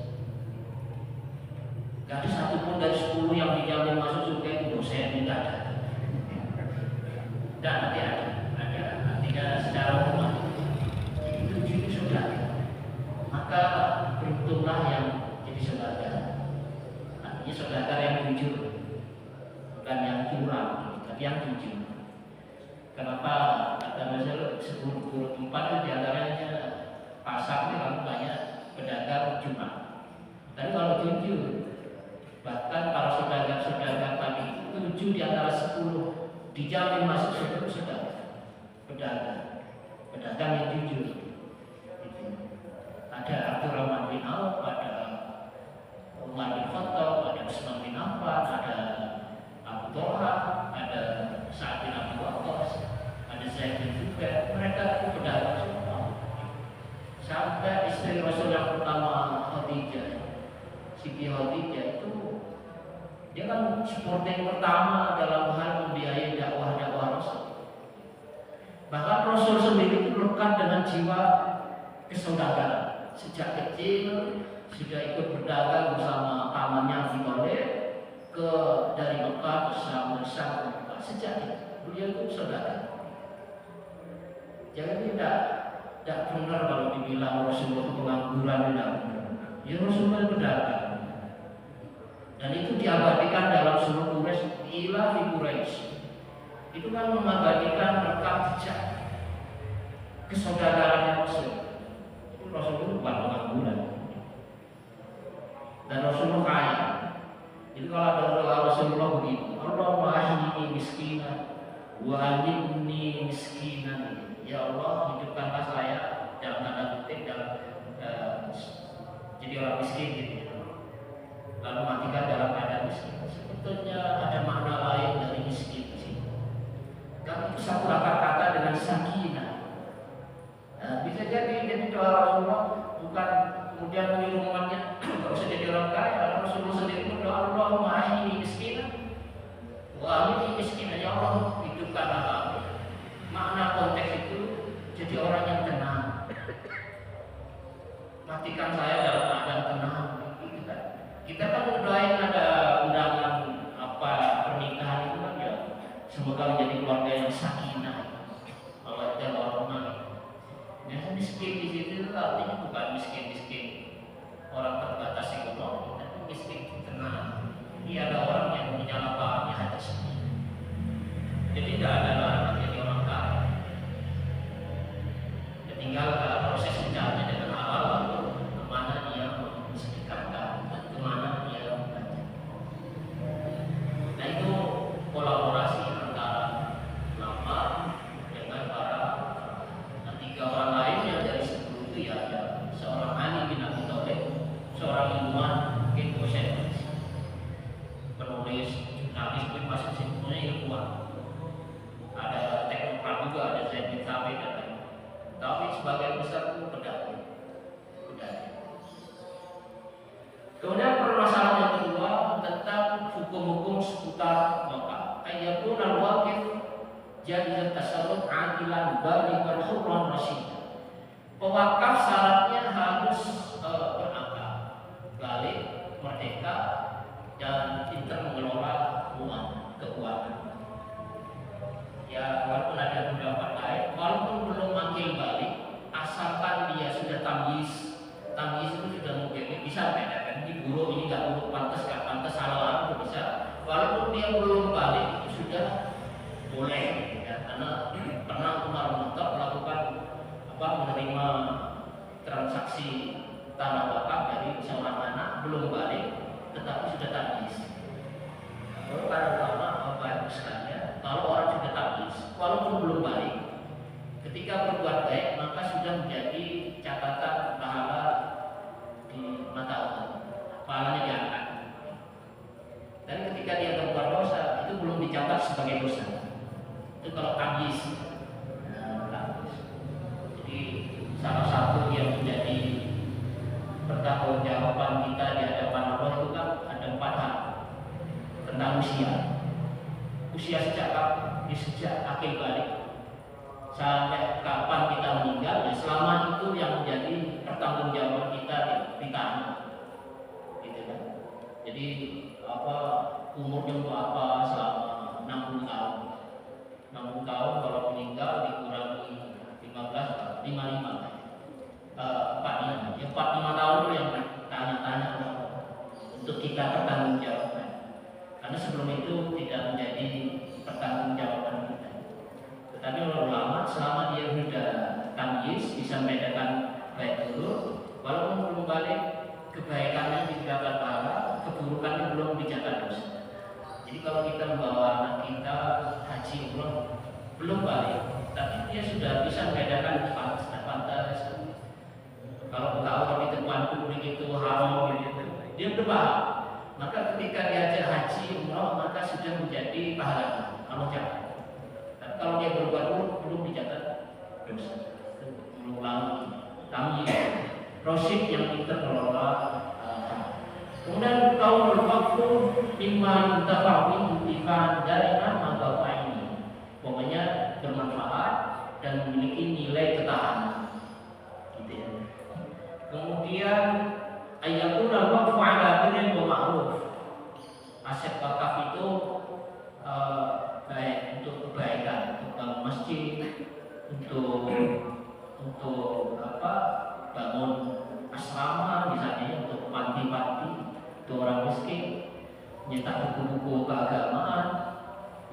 Gak ada satupun dari 10 yang dijamin masuk surga itu dosen, tidak ada. Dan nanti ada secara umum itu 7 saudara. Maka beruntunglah yang jadi saudara. Artinya saudara yang jujur, bukan yang curang, tapi yang jujur. Kenapa kata Rasul 10 tempat itu diantaranya pasar itu kan banyak pedagang cuma. Tapi kalau jujur, bahkan para saudara-saudara tadi 7 di antara 10 dijamin masuk surga saudara. Pedagang yang jujur. Gitu. Ada Abdurrahman bin Auf, ada Umar bin Khattab, ada Utsman bin Affan, ada Abu Thalha, ada Sa'ad bin Abi Waqqas, ada Zaid bin Zubair. Mereka itu pedagang semua. Sampai istri Rasul yang pertama Khadijah, Siti Khadijah itu dia kan supporting pertama dalam hal membiayai dakwah Rasul. Bahkan Rasul sendiri itu lekat dengan jiwa kesaudaraan. Sejak kecil sudah ikut berdagang bersama pamannya Abi Thalib dari Mekah ke Syam. Sejak itu beliau itu saudara. Jadi tidak benar kalau dibilang Rasulullah pengangguran, tidak benar. Ya Rasulullah berdagang. Dan itu diabadikan dalam surah Quraisy, ila fi Quraisy. Itu kan mengabadikan rekam jejak kesaudaraan Rasul. Itu Rasul itu bukan pengangguran. Dan Rasulullah kaya. Jadi kalau ada doa Rasulullah begini, Allahumma ahyini miskinan wa alimni miskinan. Ya Allah, hidupkanlah saya dalam tanda kutip jadi orang miskin gitu. Lalu matikan dalam keadaan miskin. Sebetulnya ada makna lain dari miskin di sini. Kalau itu satu akar kata dengan sakinah. Nah, bisa jadi doa Rasulullah bukan kemudian meniru umatnya kalau usah jadi orang kaya. Rasulullah sendiri berdoa, Allahumma ahyini miskinan wa alimni miskinan. Ya Allah, hidupkanlah kami. Makna konteks itu jadi orang yang tenang. Matikan saya dalam keadaan tenang. Kita kan berdoain ada undangan pernikahan itu kan ya semoga menjadi keluarga yang sakinah, mawaddah warahmah. Ya miskin di situ artinya bukan miskin orang terbatas ekonomi, tapi miskin tenang. Ini ada orang yang menyalahpahamnya hati sendiri. Jadi tidak ada larangan jadi orang kaya. Ya, tinggal proses mencari dengan halal lalu kemana dia mensedekahkan, kemana dia membantu. Nah itu kolaborasi antara ulama dengan para tiga orang lain yang dari 10 itu ya ada seorang Ali bin Abi Thalib, seorang ilmuwan, dosen, penulis, jurnalis, masih semuanya ilmuwan. Ada teknokrat juga, ada Zaid bin Thabit dan lain. Tapi sebagian besar itu pedagang. Kemudian permasalahan yang kedua tentang hukum-hukum seputar wakaf. Ayatun al-waqif jadi tasarruf adilan balighan hurran rasyid. Pewakaf syaratnya harus berakal, balik, merdeka, dan pintar mengelola keuangan. Ya walaupun ada beberapa lain, walaupun belum akil balik, asalkan dia sudah tamyiz itu sudah mungkin bisa bedakan ini buruk, ini nggak buruk, pantas nggak pantas, salah itu bisa. Walaupun dia belum balik itu sudah boleh, ya, karena pernah Umar bin Khattab melakukan menerima transaksi tanah wakaf dari seorang anak belum balik, tetapi sudah tamyiz. pahalanya diangkat. Dan ketika dia berbuat dosa itu belum dicatat sebagai dosa. Itu kalau tamyiz. Jadi salah satu yang menjadi pertanggungjawaban kita di hadapan Allah itu kan ada 4 hal tentang usia. Usia sejak kapan? Sejak akhir balik sampai kapan kita meninggal. Ya, selama itu yang menjadi pertanggungjawaban kita ditanya. Gitu kan? Jadi umurnya untuk apa selama 60 tahun. 60 tahun kalau meninggal dikurangi 15, 55. 45 tahun itu yang tanya-tanya untuk kita pertanggungjawabkan. Karena sebelum itu tidak menjadi pertanggungjawaban kita. Tetapi ulama selama dia sudah tamyiz bisa membedakan baik dulu, walaupun belum balik kebaikannya dicatat pahala, keburukannya belum dicatat dosa. Jadi kalau kita membawa anak kita haji umroh belum balik, tapi dia sudah bisa membedakan pantas. Kalau tahu di depan publik itu haram gitu, dia udah paham. Maka ketika diajak haji umroh maka sudah menjadi pahala Allah catat. Tapi kalau dia berbuat belum dicatat dosa. Mengulang tamyiz, rosyid yang terkelola. Kemudian kaul waktu mimma yuntafa'u intifa'an daiman maka ini. Pokoknya bermanfaat dan memiliki nilai ketahanan. Gitu ya. Kemudian ayatul waqfu ala birrin wa ma'ruf. Aset wakaf itu baik untuk kebaikan, untuk bangun masjid, untuk bangun asrama misalnya, untuk panti-panti, untuk orang miskin, nyetak buku-buku keagamaan,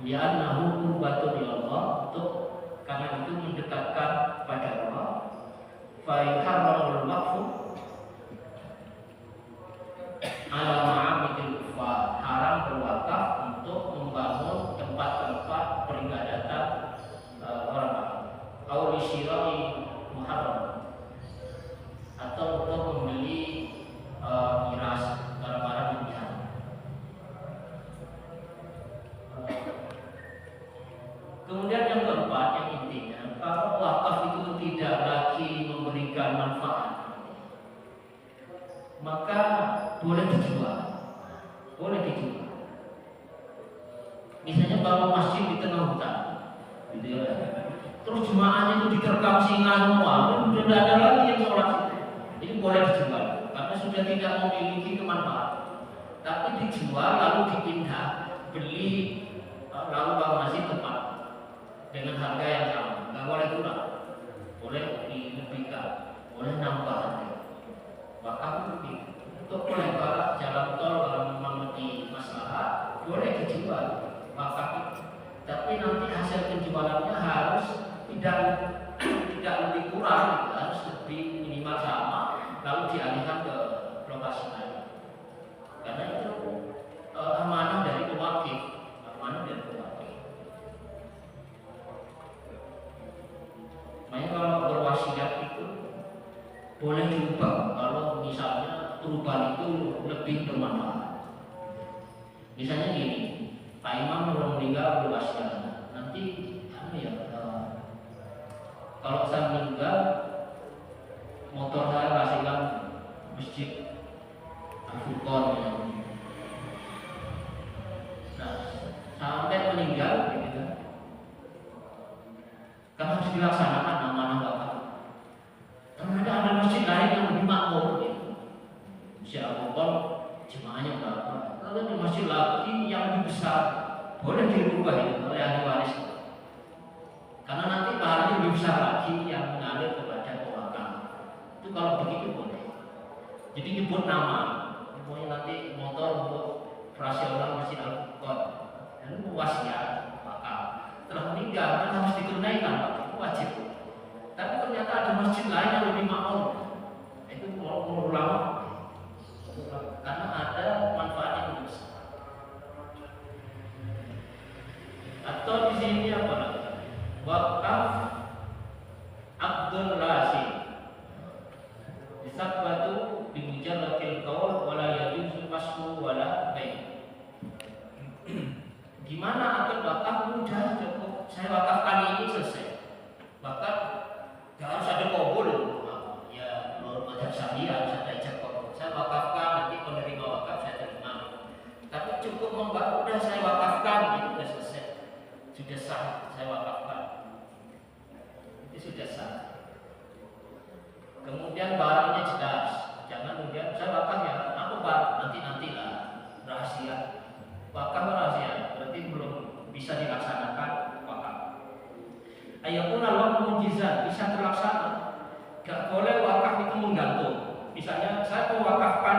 li'annahu qurbatun ilallah, untuk karena itu mendekatkan pada Allah. Fa haramul waqfu ala ma'abidil kufar, haram berwakaf untuk membangun tempat-tempat peribadatan orang awli syira'i muharram, atau untuk membeli miras barang-barang yang diharam. Kemudian yang keempat, yang intinya, kalau wakaf itu tidak lagi memberikan manfaat, maka boleh dijual. Misalnya bangun masjid di tengah hutan, gitu ya. Terus jemaahnya itu diterkam singa semua, sudah tidak ada lagi yang sholat itu. Ini boleh dijual, karena sudah tidak memiliki kemanfaatan. Tapi dijual lalu dipindah, beli, lalu bangun masjid tempat dengan harga yang sama, nggak boleh kurang, boleh dilebihkan, boleh nambah. Wakaf itu untuk melebar jalan tol kalau memang lebih masalah, boleh dijual wakaf itu. Tapi nanti hasil penjualannya harus tidak lebih kurang, harus lebih minimal sama, lalu dialihkan ke lokasi lain. Karena itu amanah dari pewakif, Makanya kalau berwasiat itu boleh diubah kalau misalnya perubahan itu lebih bermanfaat. Misalnya gini, Pak Imam belum meninggal berwasiat, nanti kalau saya meninggal motor saya kasihkan masjid Al-Furqan ya. Nah, sampai meninggal gitu, kan harus dilaksanakan amanah wakaf. Ternyata ada masjid lain yang lebih makmur gitu. Masjid Al-Furqan jemaahnya berapa? Lalu di masjid lagi yang lebih besar, boleh dirubah itu oleh ahli waris. Karena nanti pahalanya lebih besar lagi yang mengalir kepada pewakaf. Itu kalau begitu boleh. Jadi nyebut nama, pokoknya nanti motor untuk operasional Masjid Al-Furqan, lalu wasiat wakaf. Setelah meninggal kan harus ditunaikan, itu wajib. Tapi ternyata ada masjid lain yang lebih makmur, itu ulama, karena ada manfaat yang lebih besar. Atau di sini apa lagi? Wakaf Abdul Rasid disabatu bimujarradil qaul wala yajuz Gimana atur wakaf? Udah cukup, saya wakafkan ini selesai. Bahkan gak harus ada kabul, ya menurut mazhab Syafi'i harus ada ijab kabul. Saya wakafkan, nanti penerima wakaf saya terima. Tapi cukup membuat udah saya wakafkan, itu sudah selesai, sudah sah, saya wakafkan, itu sudah sah. Kemudian barangnya jelas, jangan kemudian saya wakaf ya, aku barang nantilah rahasia. Wakaf rahasia, berarti belum bisa dilaksanakan wakaf. Ayakun Allah mujizat, bisa terlaksana. Gak boleh wakaf itu menggantung. Misalnya saya mau wakafkan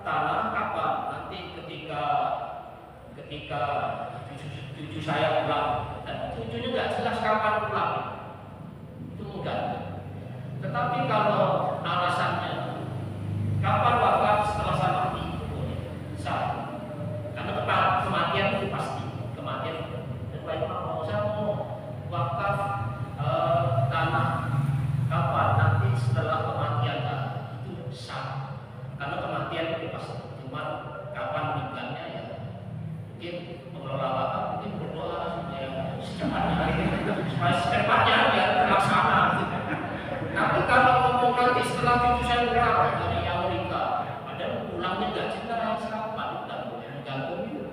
tanah kapan? Nanti ketika cucu saya pulang, dan cucunya nggak jelas kapan pulang, itu menggantung. Tetapi kalau alasannya kapan wakaf setelah saya mati, itu boleh, sah. Karena kematian itu pasti, kematian. Dan baik mau saya mau wakaf tanah kapan? Nanti setelah kematian, itu sah. Karena kematian itu pasti. Cuma kapan meninggalnya ya mungkin pengelola wakaf mungkin berdoa supaya secepatnya ya terlaksana. Tapi kalau ngomong nanti setelah cucu saya pulang dari Amerika, padahal pulangnya nggak jelas kapan, nggak boleh menggantung itu.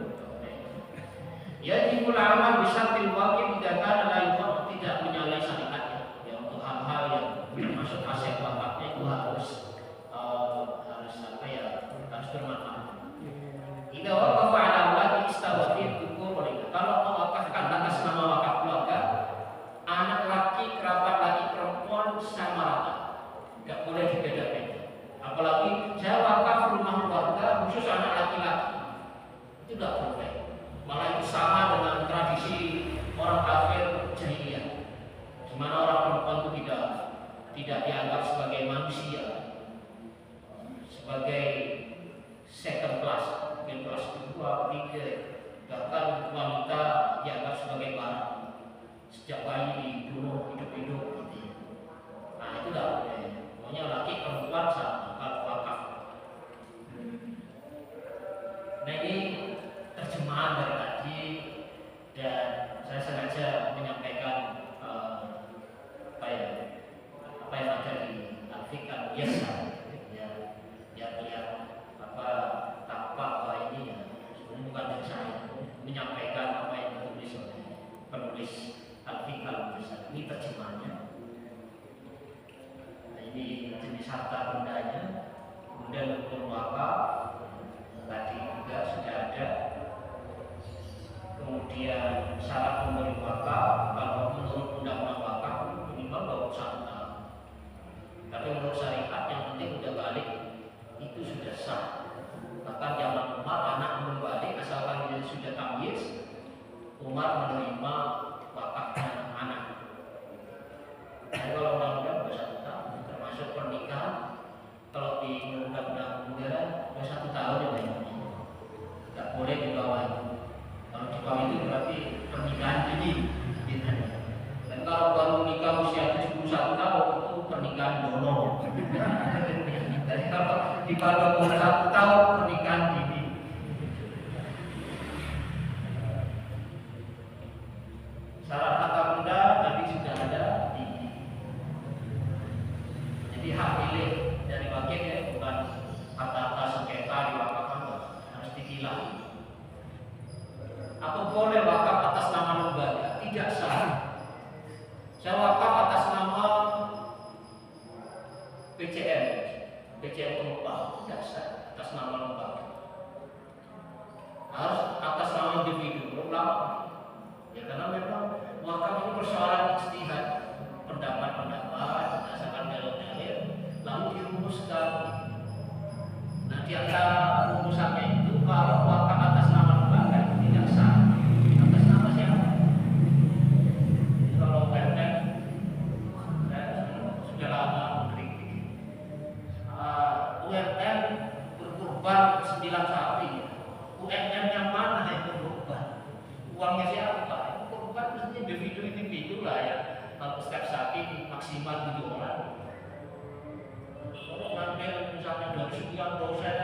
Ya di ulama bisa tilwaki tidak lain tidak menyalahi syariatnya. Ya untuk hal-hal yang masuk aset wakafnya itu harus apa ya, harus bermanfaat. Ida waqafa ala wadi istawati tukur walika. Kalau mewakafkan atas nama wakaf keluarga, anak laki, kerabat laki, perempuan sama rata, nggak boleh dibeda-beda. Apalagi saya wakaf rumah keluarga khusus anak laki-laki, itu nggak boleh. Malah itu sama dengan tradisi orang kafir jahiliyah, di mana orang perempuan itu tidak dianggap sebagai manusia, sebagai second class, kelas kedua, ketiga, bahkan wanita dianggap sebagai barang. Sejak bayi dibunuh hidup-hidup gitu. Nah itu tidak boleh. Pokoknya laki perempuan sama kalau wakaf. Nah ini terjemahan dari tadi, dan saya sengaja menyampaikan apa yang ada di Al-Fiqh biasa, ya biar apa tampak bahwa ini ya bukan dari saya, menyampaikan apa yang ditulis oleh penulis Al-Fiqh Al-Mursal. Ini terjemahannya. Nah, ini jenis harta bendanya, kemudian hukum wakaf tadi juga sudah ada. Kemudian syarat pemberi wakaf, kalau menurut undang-undang wakaf minimal 21 tahun. Tapi menurut syariat yang penting udah balik itu sudah sah. Bahkan zaman Umar anak belum balik asalkan dia sudah tamyiz, Umar menerima wakafnya anak. Jadi kalau undang-undang 21 tahun termasuk pernikahan, kalau di undang-undang negara 21 tahun ya banyak. Tidak boleh di bawah itu. Kalau di bawah itu berarti pernikahan dini. Dan kalau baru nikah usia 71 tahun itu pernikahan dono. Jadi kalau di bawah 21 tahun pernikahan dini. Syarat harta benda tadi sudah ada di. Jadi hak milik dari wakil ya, bukan harta sengketa diwakafkan, harus dipilah. Apa boleh wakaf atas nama lembaga? Tidak sah. Saya wakaf atas nama PCM penumpang, tidak sah atas nama lembaga. Harus atas nama individu, ulama. Ya karena memang wakaf ini persoalan ijtihad, pendapat-pendapat berdasarkan dalil-dalil, lalu dirumuskan. Nah di antara rumusannya itu kalau wakaf atas nama lembaga tidak sah. Atas nama siapa? Kalau PLN sudah lama mengkritik UMN berkorban 9 sapi. UMN yang mana yang berkorban? Uangnya siapa? Korban mestinya individu lah ya. Kalau setiap sapi maksimal 7 orang. Kalau ngambil misalnya dari sekian dosen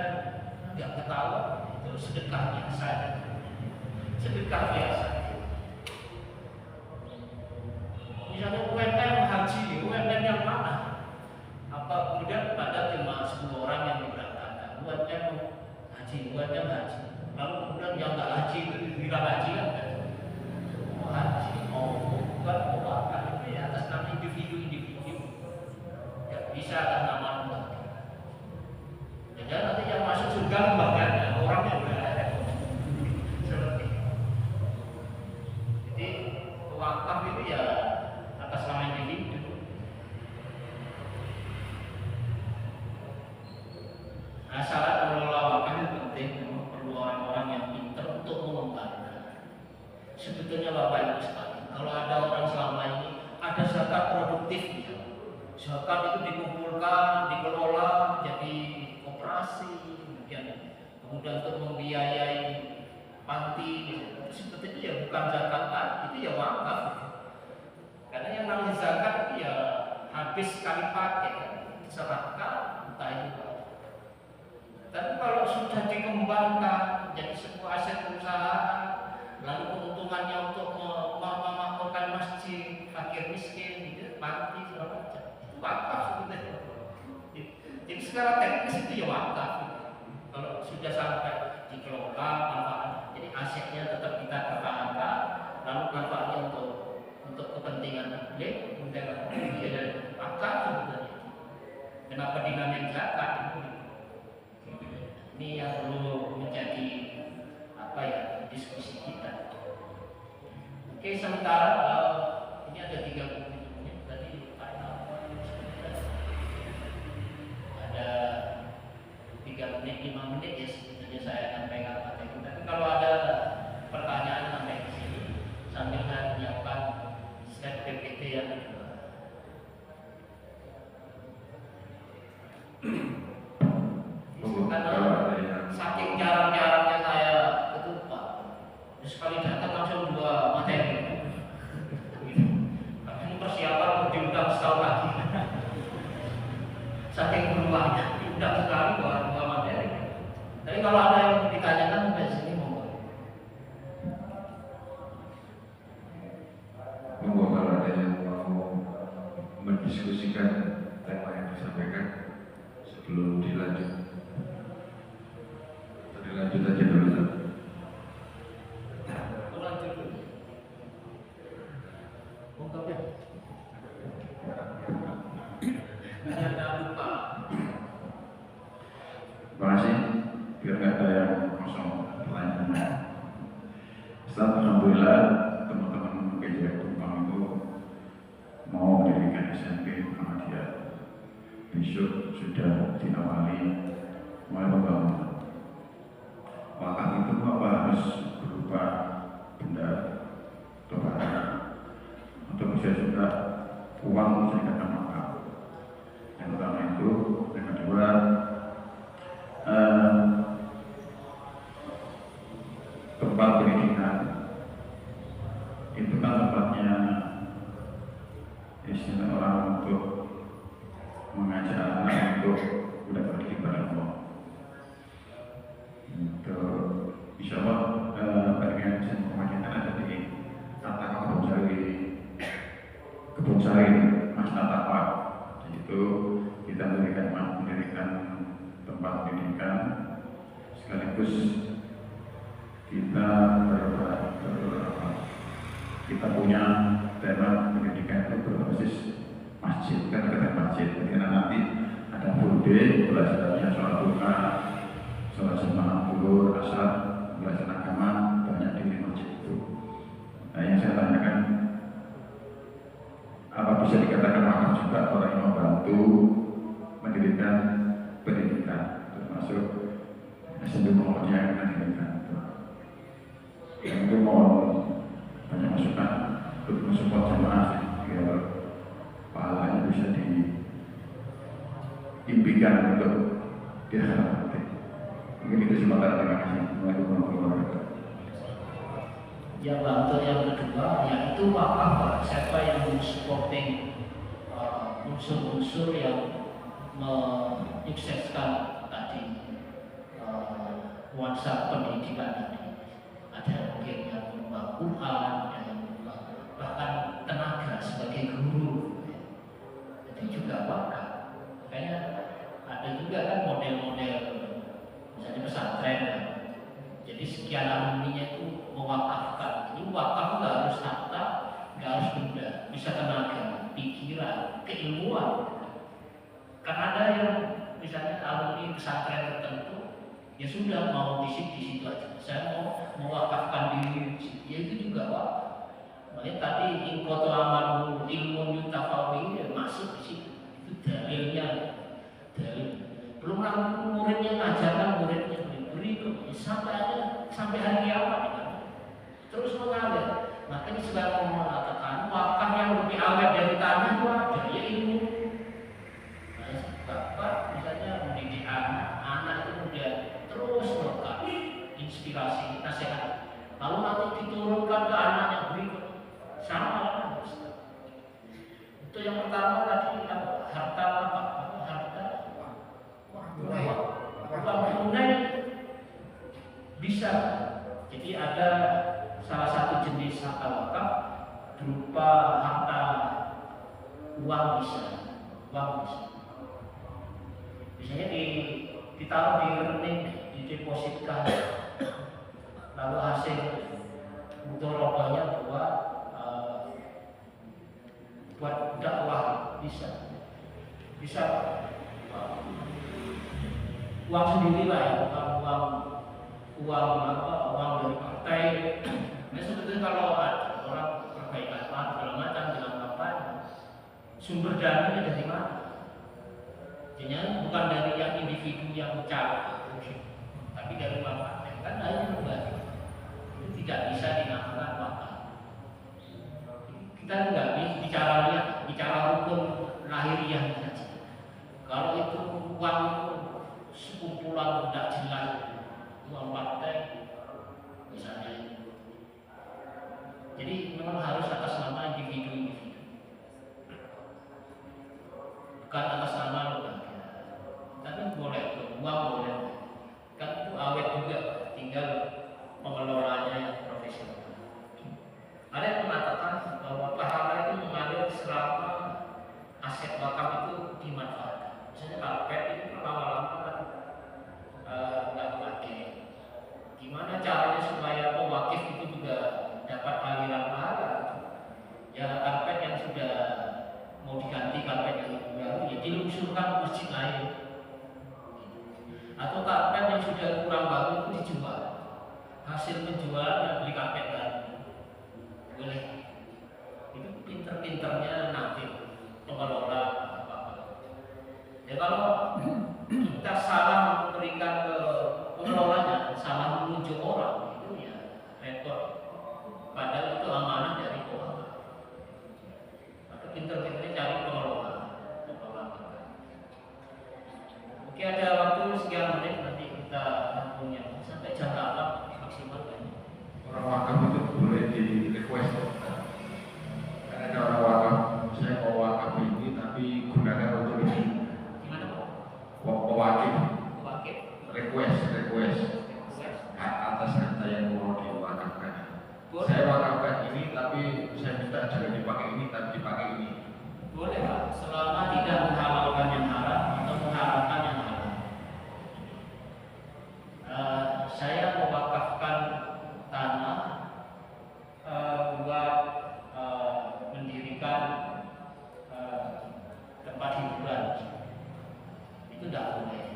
nggak ketahuan, itu sedekahnya saja. sedekah biasa. Misalnya UMM haji, UMM yang mana? Apa kemudian pada cuma 10 orang yang diberangkatkan UMM haji, UMM haji. Lalu kemudian yang nggak haji itu bilang haji kan? Haji, bukan apa itu ya atas nama individu. Ya bisa atas nama lembaga. Jadi nanti yang masuk surga lembaganya, orangnya berada. Seperti itu. Jadi wakaf itu ya atas nama individu. Nah, syarat mengelola wakaf itu penting, memang perlu orang-orang yang pintar untuk mengembangkan. Sebetulnya Bapak Ibu sekalian, kalau ada orang selama ini ada zakat produktif, zakat itu dikumpulkan, dikelola jadi koperasi, kemudian untuk membiayai panti, itu sebetulnya ya bukan zakat tadi, itu ya wakaf. Karena yang namanya zakat itu ya habis sekali pakai, kan? Serahkan, entah itu. Tapi kalau sudah dikembangkan jadi sebuah aset perusahaan, lalu keuntungannya untuk memakmurkan masjid, fakir miskin, gitu, panti segala macam, itu wakaf sebetulnya. Jadi secara teknis itu ya wakaf. Kalau sudah sampai dikelola manfaatnya, jadi asetnya tetap kita pertahankan, lalu manfaatnya untuk kepentingan publik, kemudian dan wakaf sebetulnya. Kenapa dinamakan zakat? Ini yang perlu menjadi diskusi kita. Oke, sementara ini ada 30 menit tadi ada 3 menit 5 menit ya sebetulnya saya sampaikan materi. Tapi kalau ada pertanyaan sampai di sini sambil saya menyiapkan slide PPT yang kedua. Karena saking jarang-jarangnya saya ketupat, sekali datang langsung 2 materi. Ini persiapan untuk diundang setahun lagi. Saking berubahnya, diundang sekali 2 materi. Tapi kalau ada yang ditanyakan sampai sini monggo. Monggo kalau ada yang mau mendiskusikan tema yang disampaikan sebelum dilanjut. Lanjut aja dulu. Lanjut dulu. Monggo ya. Jangan lupa. Terima kasih. Biar nggak ada yang kosong pertanyaannya. Alhamdulillah teman-teman PJJ Tumpang itu mau mendirikan SMP Muhammadiyah. Besok sudah diawali mulai pembangunan. Wakaf itu apa harus berupa benda atau barang atau bisa juga uang bisa dikatakan wakaf. Yang pertama itu, yang kedua tempat pendidikan itu kan tempatnya istilah orang untuk mengajak anak untuk udah berdidik pada Allah. Insya Allah bagian Muhammadiyah ada di Tata Kebun Sari Mas Tata. Itu kita mendirikan tempat pendidikan sekaligus kita punya tema pendidikan itu berbasis masjid, kan ada masjid. Karena nanti ada full day belajarnya sholat duha, sholat jamaah zuhur, asar, belajar agama banyak di masjid itu. Nah, yang saya tanyakan, apa bisa dikatakan wakaf juga orang yang membantu mendirikan pendidikan, termasuk SMP Muhammadiyah yang mendirikan. Yang itu mohon banyak masukan untuk mensupport jamaah biar pahalanya bisa diimpikan untuk diharapkan. Mungkin itu sementara. Terima kasih. Assalamualaikum warahmatullahi wabarakatuh. Yang untuk yang kedua yaitu wakaf, siapa yang supporting unsur-unsur yang menyukseskan tadi nuansa pendidikan tadi. Ada mungkin yang Quran, bahkan tenaga sebagai guru, itu juga wakaf. Makanya ada juga kan model-model misalnya pesantren, jadi sekian alumninya itu mewakafkan. Ini wakaf nggak harus harta, nggak harus benda, bisa tenaga, pikiran, keilmuan. Karena ada yang misalnya alumni pesantren tertentu, ya sudah mau di situ aja. Saya mau mewakafkan diri, ya itu juga wakaf. Makanya tadi ingkoto amalu ilmu yutafawi ya masuk di situ. Itu dalilnya, dalil. Belum lagi muridnya ngajarkan, muridnya beri sampai hari kiamat kan. Terus mengalir. Makanya sebagai mengatakan wakaf yang lebih awet dari tanah itu ada, ya ilmu. Bapak misalnya mendidik anak itu udah terus melekat inspirasi, nasihat. Lalu nanti diturunkan ke anak yang berikut sama. Itu yang pertama tadi harta apa? Harta uang tunai bisa. Jadi ada salah satu jenis harta wakaf berupa harta uang bisa, uang bisa. Biasanya ditaruh di rekening, didepositkan, lalu hasil mudharabahnya buat dakwah bisa uang sendiri lah ya, bukan uang dari partai. Nah sebetulnya kalau ada orang perbaikan segala macam dengan kampanye, sumber dananya dari mana? Jangan bukan dari yang individu yang mencari, tapi dari manfaat. Kan hanya membagi. Itu tidak bisa dinamakan wakaf. Kita nggak bicara hukum lahiriah saja. Kalau itu uang itu sekumpulan tidak jelas, uang partai misalnya. Jadi memang harus atas nama individu-individu, bukan atas nama lembaga. Tapi boleh, uang boleh, kan itu awet juga, tinggal pengelolanya yang profesional. Ada yang mengatakan bahwa pahala itu mengalir selama aset wakaf itu dimanfaatkan. Misalnya karpet itu lama-lama kan nggak pakai. Gimana caranya supaya pewakif itu juga dapat aliran pahala? Ya karpet yang sudah mau diganti karpet yang baru, ya dilungsurkan ke masjid lain. Atau karpet yang sudah kurang bagus itu dijual. Hasil penjualan beli karpet baru. Boleh. Itu pinter-pinternya nanti pengelola apa-apa. Ya kalau kita salah memberikan ke pengelolanya, salah menunjuk orang, itu ya repot. Padahal itu amanah dari keuangan. Maka pinter-pinternya cari pengelola. Oke, ada waktu sekian menit, nanti kita punya sampai jam 8 maksimal kan. Orang wakaf itu boleh di request. Karena ada orang wakaf, saya mau wakaf ini tapi gunakan untuk ini. Gimana Pak? Pewakif. Wakif. Request. Atas harta yang mau diwakafkan. Saya wakafkan ini tapi saya minta jangan dipakai ini tapi dipakai ini. Boleh Pak, selama tidak menghalalkan yang haram atau mengharamkan yang halal. Saya mewakafkan tanah buat mendirikan tempat hiburan. Itu tidak boleh.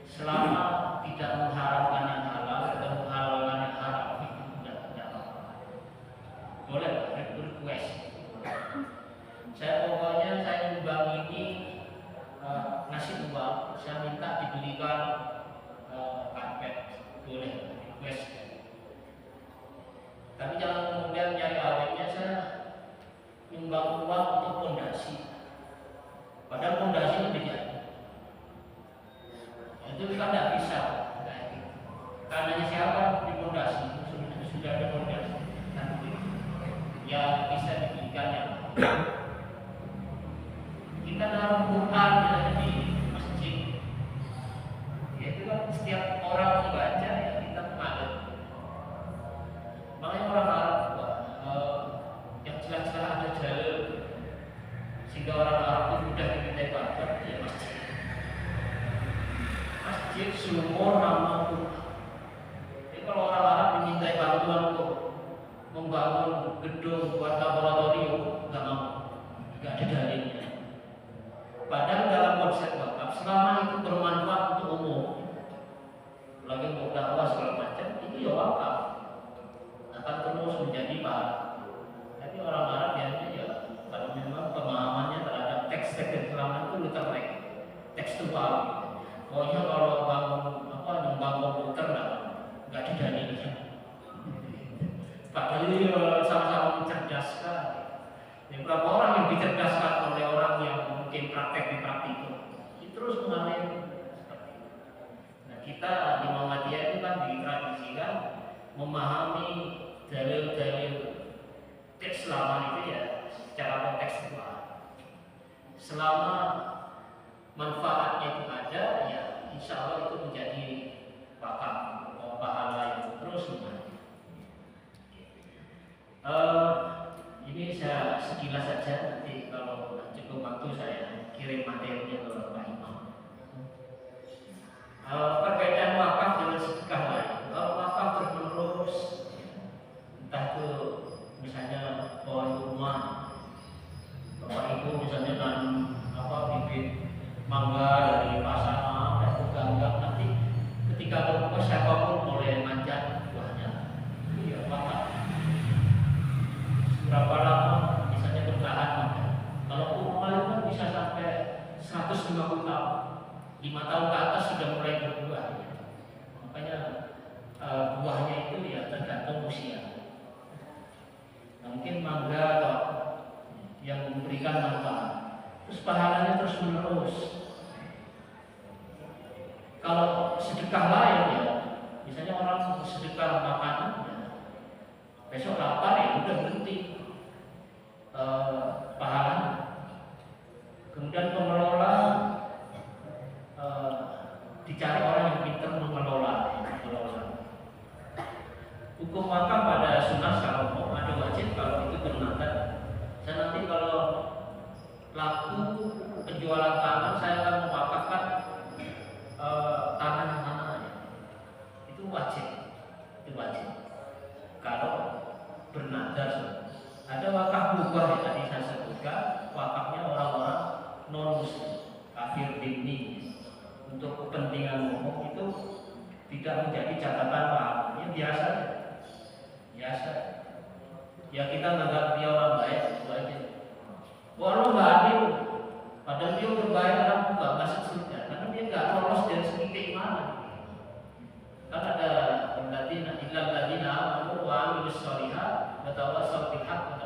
Selama tidak mengharamkan yang halal atau menghalalkan yang haram, itu tidak apa-apa. Boleh request. Saya pokoknya saya nyumbang ini ngasih uang, saya minta dibelikan karpet, boleh request. Tapi jangan kemudian nyari awetnya saya nyumbang uang untuk fondasi. Padahal fondasi itu tidak. Itu kan tidak bisa. Karena siapa di fondasi sudah ada fondasi. Ya bisa dibelikannya. Kita dalam Quran misalnya di masjid, ya itu kan setiap orang membaca ya kita mengalir. Makanya sumur nama. Jadi kalau orang Arab dimintai bantuan untuk membangun gedung buat laboratorium, nggak mau, nggak ada dalilnya. Padahal dalam konsep wakaf, selama itu bermanfaat untuk umum, lagi untuk dakwah segala macam, itu ya wakaf akan terus menjadi bahan. Tapi orang Arab biasanya ya, kalau memang pemahamannya terhadap teks-teks Islam itu literek, tekstual. Pokoknya kalau bangun nyumbang komputer nggak ada dalilnya. Padahal ini sama-sama mencerdaskan. Yang berapa orang yang dicerdaskan oleh orang yang mungkin praktek di praktikum, itu terus mengalir seperti itu. Nah, kita di Muhammadiyah itu kan ditradisikan memahami dalil-dalil keislaman itu ya secara kontekstual. Selama manfaatnya itu ada, ya insya Allah itu menjadi wakaf, pahala yang terus mengalir. Ini saya sekilas saja, nanti kalau cukup waktu saya kirim materinya ke Pak Imam. Perbedaan wakaf dengan sedekah lain. Kalau wakaf terus-menerus, entah itu misalnya pohon rumah, Bapak Ibu misalnya nanam bibit mangga dari pasangan, dan ganggang, nanti ketika berbuah siapapun boleh manjat buahnya. Iya, wakaf. Berapa lama misalnya bertahan maka kalau umur itu bisa sampai 150 tahun, 5 tahun ke atas sudah mulai berbuah. Makanya buahnya itu ya tergantung usia. Nah, mungkin mangga atau yang memberikan manfaat, terus pahalanya terus menerus. Kalau sedekah lain ya, misalnya orang sedekah makanan, ya, besok lapar ya udah berhenti pahalanya. Kemudian pengelola dicari orang yang pintar mengelola. Hukum wakaf pada sunnah kalau ada wajib, kalau itu bernada. Saya nanti kalau laku penjualan tanah, saya akan mewakafkan tanah-tanah. Itu wajib, Kalau bernadar, ada wakaf mubah yang tadi saya sebutkan, wakafnya orang-orang non muslim, kafir dhimmi, untuk kepentingan umum itu tidak menjadi catatan paham. Ini biasa. Ya kita menganggap dia orang baik, itu aja. Orang nggak adil, padahal dia berbaik orang nggak masuk surga, karena dia nggak lolos dari segi keimanan. Kan ada alladzina illal ladzina amanu wa amilus sholihat wa tawassaw bil haqq.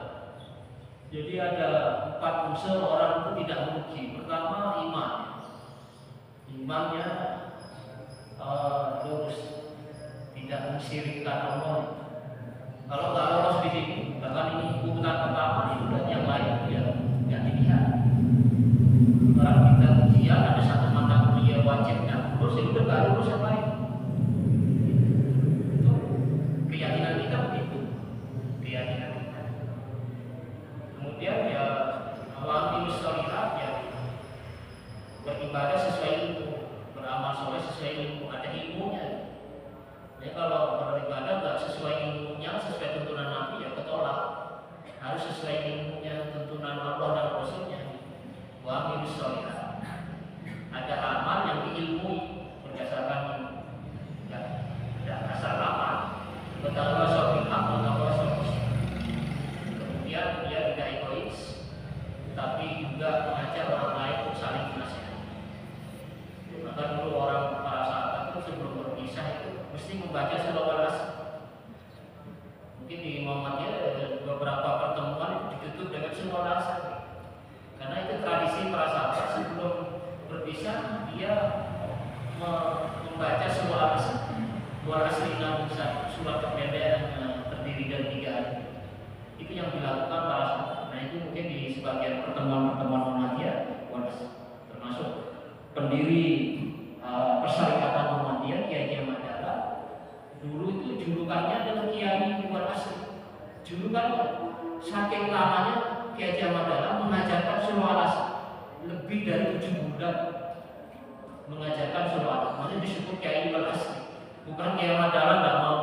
Jadi ada 4 unsur orang itu tidak merugi. Pertama, imannya lurus, tidak mensyirikkan Allah. Kalau nggak lolos di sini, bahkan ini urutan pertama, itu yang lain ya nggak dilihat. Kalau kita ujian ada satu mata kuliah wajib dan lulus, itu udah nggak lulus yang lain. Keyakinan kita begitu, keyakinan kita. Kemudian ya awal sholihat ya beribadah sesuai ilmu, beramal soleh sesuai ilmu, ada ilmunya. Ya kalau beribadah nggak sesuai ilmunya, sesuai tuntunan Nabi ya ketolak. Harus sesuai ilmunya, tuntunan Allah dan Rasulnya. Wa amilus sholihat. Ada amal yang diilmui berdasarkan ilmu. Ya, tidak asal amal. Betapa sobil hak, betapa sobil. Kemudian dia tidak egois, tapi juga mengajak orang lain untuk saling menasihati. Maka dulu orang para sahabat itu sebelum berpisah itu mesti membaca surah Al-Asr. Mungkin di Muhammadiyah beberapa pertemuan itu ditutup dengan surah Al-Asr. Karena itu tradisi para sahabat sebelum berpisah dia membaca surah Al-Asr. Wal-Asr innahu surat pendek terdiri dari 3 ayat. Itu yang dilakukan para sahabat. Nah itu mungkin di sebagian pertemuan-pertemuan Muhammadiyah termasuk pendiri Persyarikatan Muhammadiyah Kiai Madala. Dulu itu julukannya adalah Kiai Wal-Asr. Julukan saking lamanya Kiai Madala mengajarkan surah Al-Asr lebih dari 7 bulan mengajarkan sholawat. Makanya disebut kiai wal asri. Bukan kiai madalah nggak mau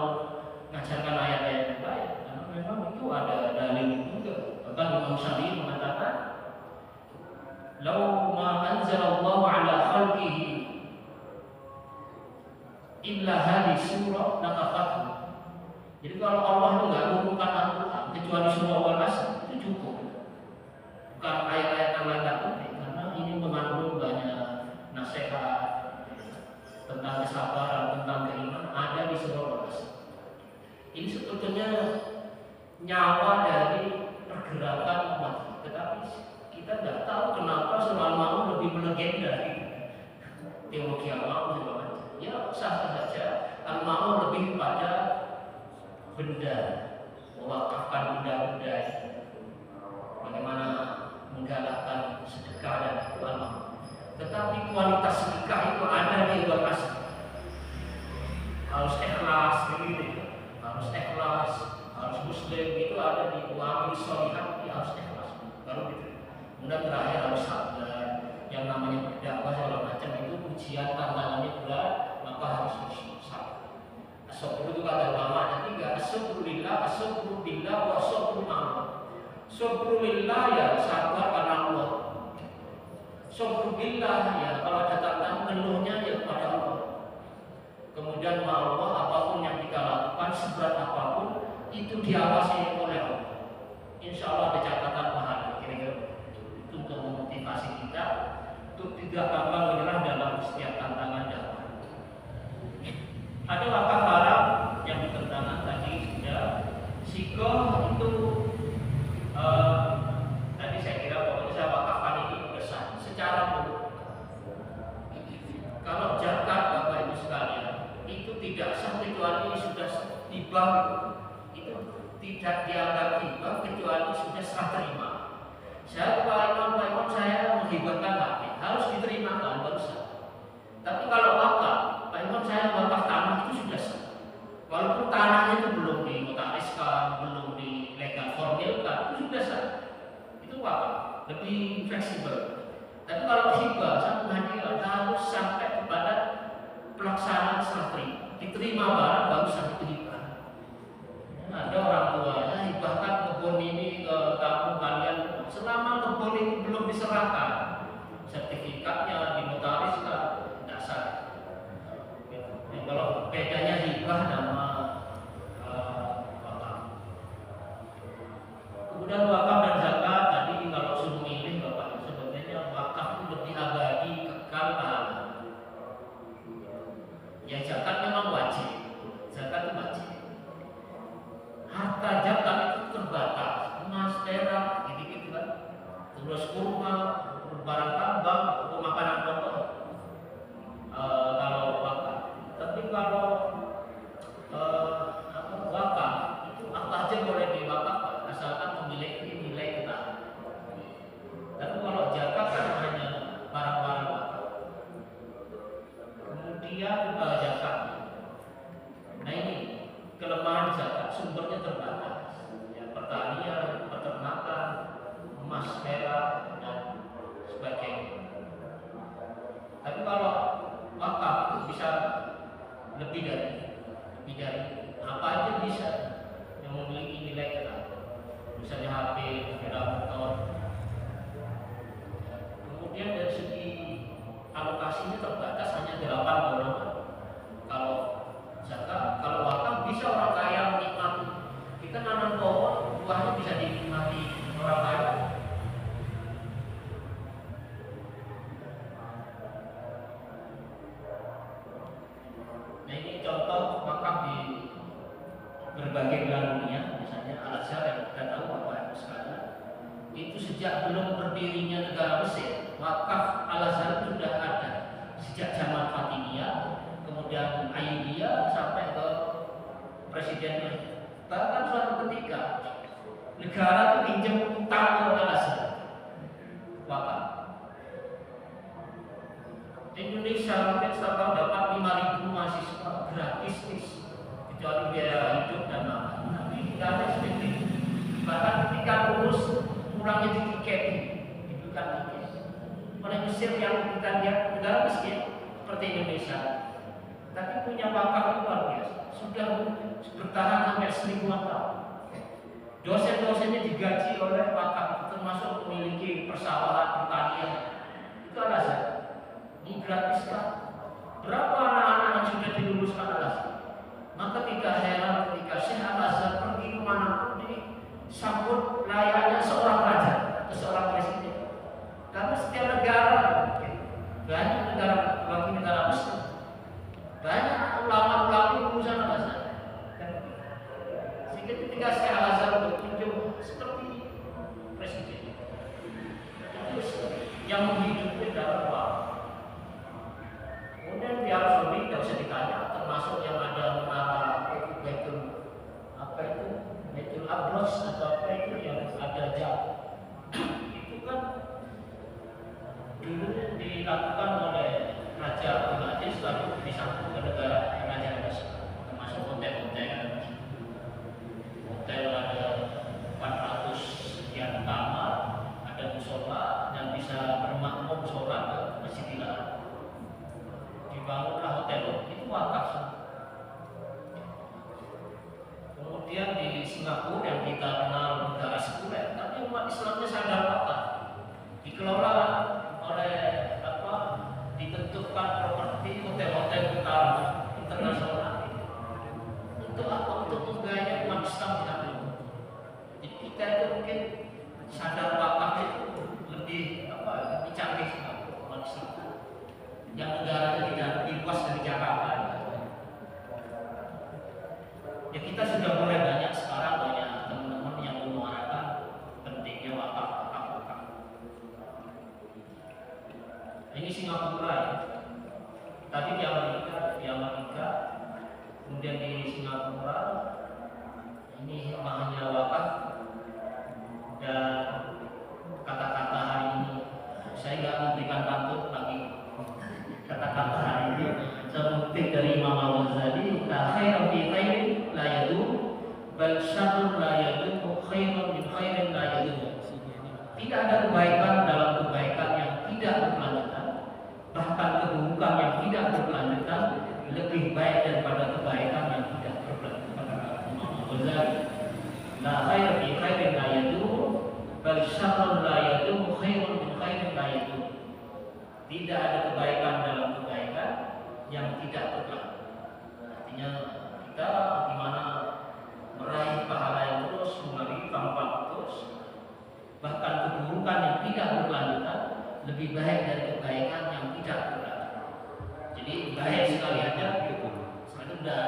mengajarkan ayat-ayat yang baik, karena memang itu ada dalil juga. Bahkan Imam Syafi'i mengatakan, "Lau ma anzalallahu ala khalqihi illa hadhihi surah lakafathu." Jadi kalau Allah itu nggak menurunkan Al-Quran kecuali surah Al-Asr, itu cukup. Bukan ayat-ayat yang lain nggak penting, karena ini mengandung banyak nasihat tentang kesabaran, tentang keimanan ada di surah Al-Asr. Ini sebetulnya nyawa dari pergerakan umat, tetapi kita nggak tahu kenapa surah Al-Ma'un lebih melegenda gitu. Teologi Al-Ma'un juga macam. Ya sah saja Al-Ma'un lebih pada benda, mewakafkan benda-benda, bagaimana menggalakkan sedekah dan Al-Ma'un. Tetapi kualitas sedekah itu ada di Al-Asr. Harus ikhlas, begitu. Harus ikhlas, harus muslim, itu ada di wa'amil sholihat, ya harus ikhlas. Baru gitu. Kemudian terakhir harus sabar. Yang namanya berdakwah segala macam itu ujian tantangannya berat, maka harus sabar. Asyukru itu kata ulama ada tiga, asyukru lillah, asyukru billah, wa asyukru ma'allah. Syukru lillah ya sabar karena Allah. Syukru billah ya kalau ada tantangan mengeluhnya ya kepada Allah. Kemudian ma'allah, apapun yang kita lakukan seberat apapun itu diawasi oleh Allah. Insya Allah ada catatan pahala. Kira-kira itu untuk memotivasi kita untuk tidak gampang menyerah dalam setiap tantangan dakwah. Ada wakaf haram yang ditentangan tadi sudah. Sikoh itu tadi saya kira pokoknya saya wakafkan ini besar secara umum. Kalau zakat Bapak Ibu sekalian itu tidak sah kecuali sudah tiba, itu tidak dianggap tiba kecuali sudah serah terima. Saya Pak Imam saya menghibahkan HP harus diterima kan baru sah. Tapi kalau wakaf Pak Imam saya wakaf tanah itu sudah sah. Walaupun tanahnya itu belum dinotariskan, belum dilegal formilkan, itu sudah sah. Itu wakaf, lebih fleksibel. Tapi kalau hibah sama hadiah harus sampai kepada pelaksanaan serah terima. Diterima barang baru sampai ke hibah. Ada orang tuanya hibahkan kebun ini ke kampung kalian, selama kebun ini belum diserahkan, sertifikatnya dinotariskan, tidak sah. Kalau bedanya hibah nama wakaf. Kemudian wakaf dan zakat tadi kalau suruh milih Bapak sebenarnya wakaf itu lebih abadi kekal pahala. Ya zakat memang wajib, zakat itu wajib. Harta zakat itu terbatas, emas, perak, gitu-gitu kan. Terus kurma, barang tambang, makanan pokok. Kalau wakaf. Tapi kalau wakaf itu apa aja boleh diwakafkan asalkan memiliki nilai tetap. Tapi kalau zakat kan hanya barang-barang wakaf. Kemudian zakat. Nah ini kelemahan zakat sumbernya terbatas. Ya, pertanian, peternakan, emas, perak dan sebagainya. Tapi kalau wakaf itu bisa lebih dari apa aja bisa yang memiliki nilai tetap. Misalnya HP, sepeda motor. Kemudian dari segi alokasinya terbatas hanya 8 golongan. Kalau zakat, kalau wakaf bisa orang kaya menikmati. Kita nanam pohon, buahnya bisa dinikmati orang kaya. Nah ini contoh wakaf di berbagai belahan dunia, misalnya Al-Azhar yang kita tahu Bapak Ibu sekalian. Itu sejak belum berdirinya negara Mesir, wakaf Al-Azhar sudah ada sejak zaman Fatimiyah, kemudian Ayyubiyah sampai ke presidennya. Bahkan suatu ketika negara itu pinjam utang ke Al-Azhar wakaf. Indonesia mungkin setiap dapat 5.000 mahasiswa gratis kecuali biaya hidup dan makan. Tapi tidak ada seperti bahkan ketika lulus pulangnya ditiketin, diberikan tiket. Oleh Mesir yang kita lihat negara miskin, seperti Indonesia, tapi punya wakaf luar biasa, sudah bertahan sampai 1000-an tahun. Dosen-dosennya digaji oleh wakaf, termasuk memiliki persawahan, pertanian. Itu alasan. Ini gratiskan. Berapa anak-anak yang sudah diluluskan alasan? Maka tidak heran ketika Syekh Al-Azhar pergi kemanapun disambut layaknya seorang raja atau seorang presiden. Karena setiap negara, banyak negara, bagi negara Muslim, banyak ulama-ulama lulusan Al-Azhar. Sehingga ketika Syekh Al-Azhar berkunjung seperti presiden, itu yang menghidupkan dalam wakaf. Kemudian di Arab Saudi tidak usah ditanya, termasuk yang ada menara Baitul Abros atau apa itu yang ada jam. Itu kan dulu dilakukan oleh Raja Abdul Aziz, lalu disambung ke negara Raja Indonesia, termasuk hotel-hotel. Hotel ada 400 sekian kamar, ada musola dan bisa bermakmum sholat ke Masjidil Haram. Dibangunlah hotel itu wakaf. Kemudian di Singapura yang kita kenal negara sekuler, tapi umat Islamnya sadar wakaf, dikelola oleh ditentukan properti hotel-hotel internasional. Untuk apa? Untuk menggaya umat Islam di sana. Jadi kita itu mungkin sadar wakaf itu lebih canggih umat Islam. Yang negaranya tidak lebih luas dari Jakarta. Ya kita sudah mulai banyak sekarang, banyak teman-teman yang menyuarakan pentingnya wakaf. Ini Singapura ya. Tadi di Amerika, kemudian di Singapura, ini hanya wakaf. Dan kata-kata hari ini saya nggak memberikan pantun lagi. Kata-kata hari ini saya mengutip dari Imam Al-Ghazali, la khairan fi khairin la yadum, bal syarrun la yadum, khairun min khairin la yadum. Tidak ada kebaikan dalam kebaikan yang tidak berkelanjutan, bahkan keburukan yang tidak berkelanjutan lebih baik daripada kebaikan yang tidak berkelanjutan. Imam Al-Ghazali, la khairan fi khairin la yadum, bal syarrun la yadum, khairun min khairin la yadum. Tidak ada kebaikan dalam kebaikan yang tidak berkelanjutan. Artinya kita bagaimana meraih pahala yang terus melalui tanpa putus, bahkan keburukan yang tidak berkelanjutan lebih baik dari kebaikan yang tidak berkelanjutan. Jadi baik sekali aja sudah.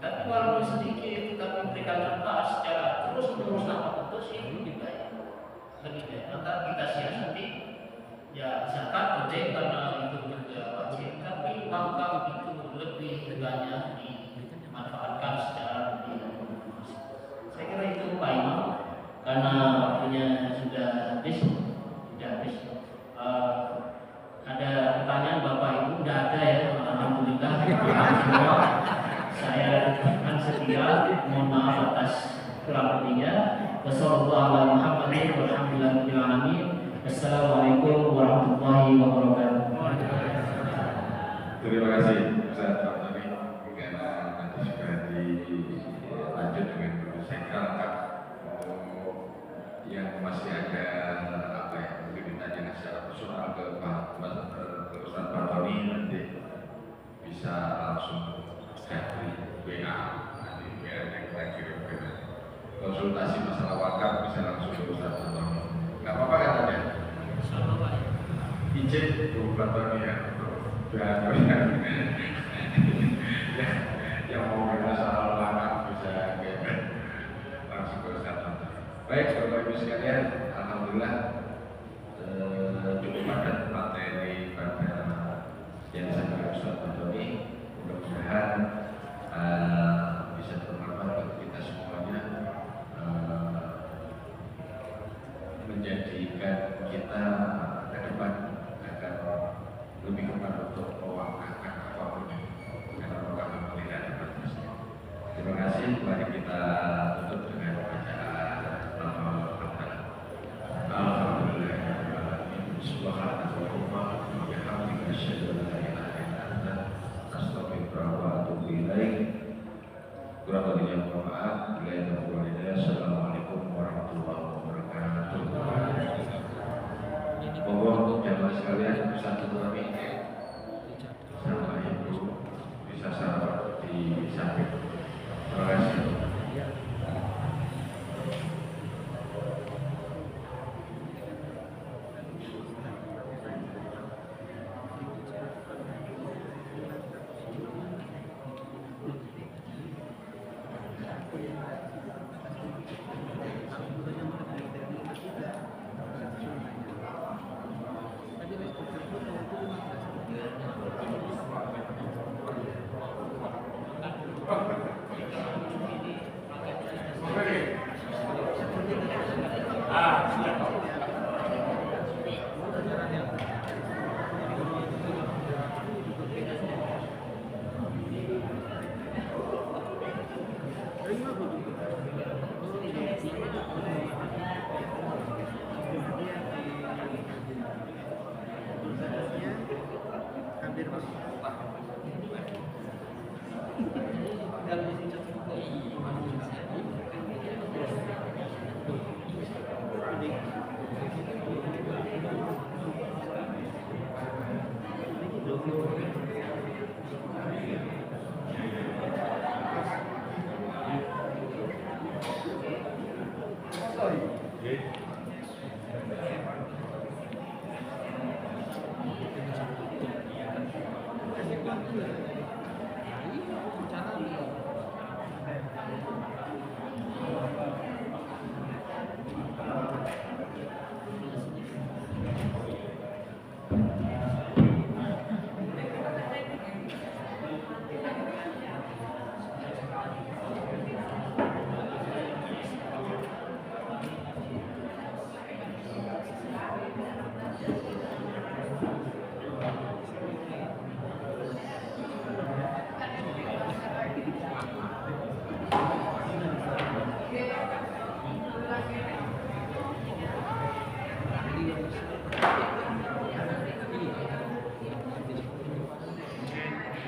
Tapi walaupun sedikit kita memberikan contoh secara terus menerus tanpa putus, ini lebih baik. Maka kita siasati. Ya zakat wajib karena itu juga wajib, tapi wakaf itu lebih banyak dimanfaatkan secara lebih masif. Saya kira itu Pak Imam, karena waktunya sudah habis. Ada pertanyaan Bapak Ibu? Sudah ada ya, alhamdulillah. Semua saya akan setia, mohon maaf atas kurang lebihnya. Wassalamualaikum warahmatullahi wabarakatuh. Assalamualaikum warahmatullahi wabarakatuh. Terima kasih Ustaz Fatoni, karena nanti sudah dilanjut dengan guru sekral yang masih ada mungkin ditanya secara personal ke Ustaz Fatoni, nanti bisa langsung dari WA, nanti WA yang kita kirim ke konsultasi masalah wakaf bisa langsung ke Ustaz Fatoni. Gak apa-apa kan tadi? Izin Bu Fatoni ya, yang mau kita soal wakaf bisa langsung ke Ustaz Fatoni. Baik Bapak Ibu sekalian, alhamdulillah cukup padat materi pada yang disampaikan Ustaz Fatoni. Mudah-mudahan bisa bermanfaat bagi kita semuanya, menjadikan kita ke depan agar lebih kepada untuk mewakafkan apapun karena mewakafkan tidak ada batasnya. Terima kasih. Mari kita tutup dengan bacaan Alhamdulillah. Subhanallah wa bihamdihi. Assalamualaikum warahmatullahi wabarakatuh. Monggo jamaah sekalian satu kami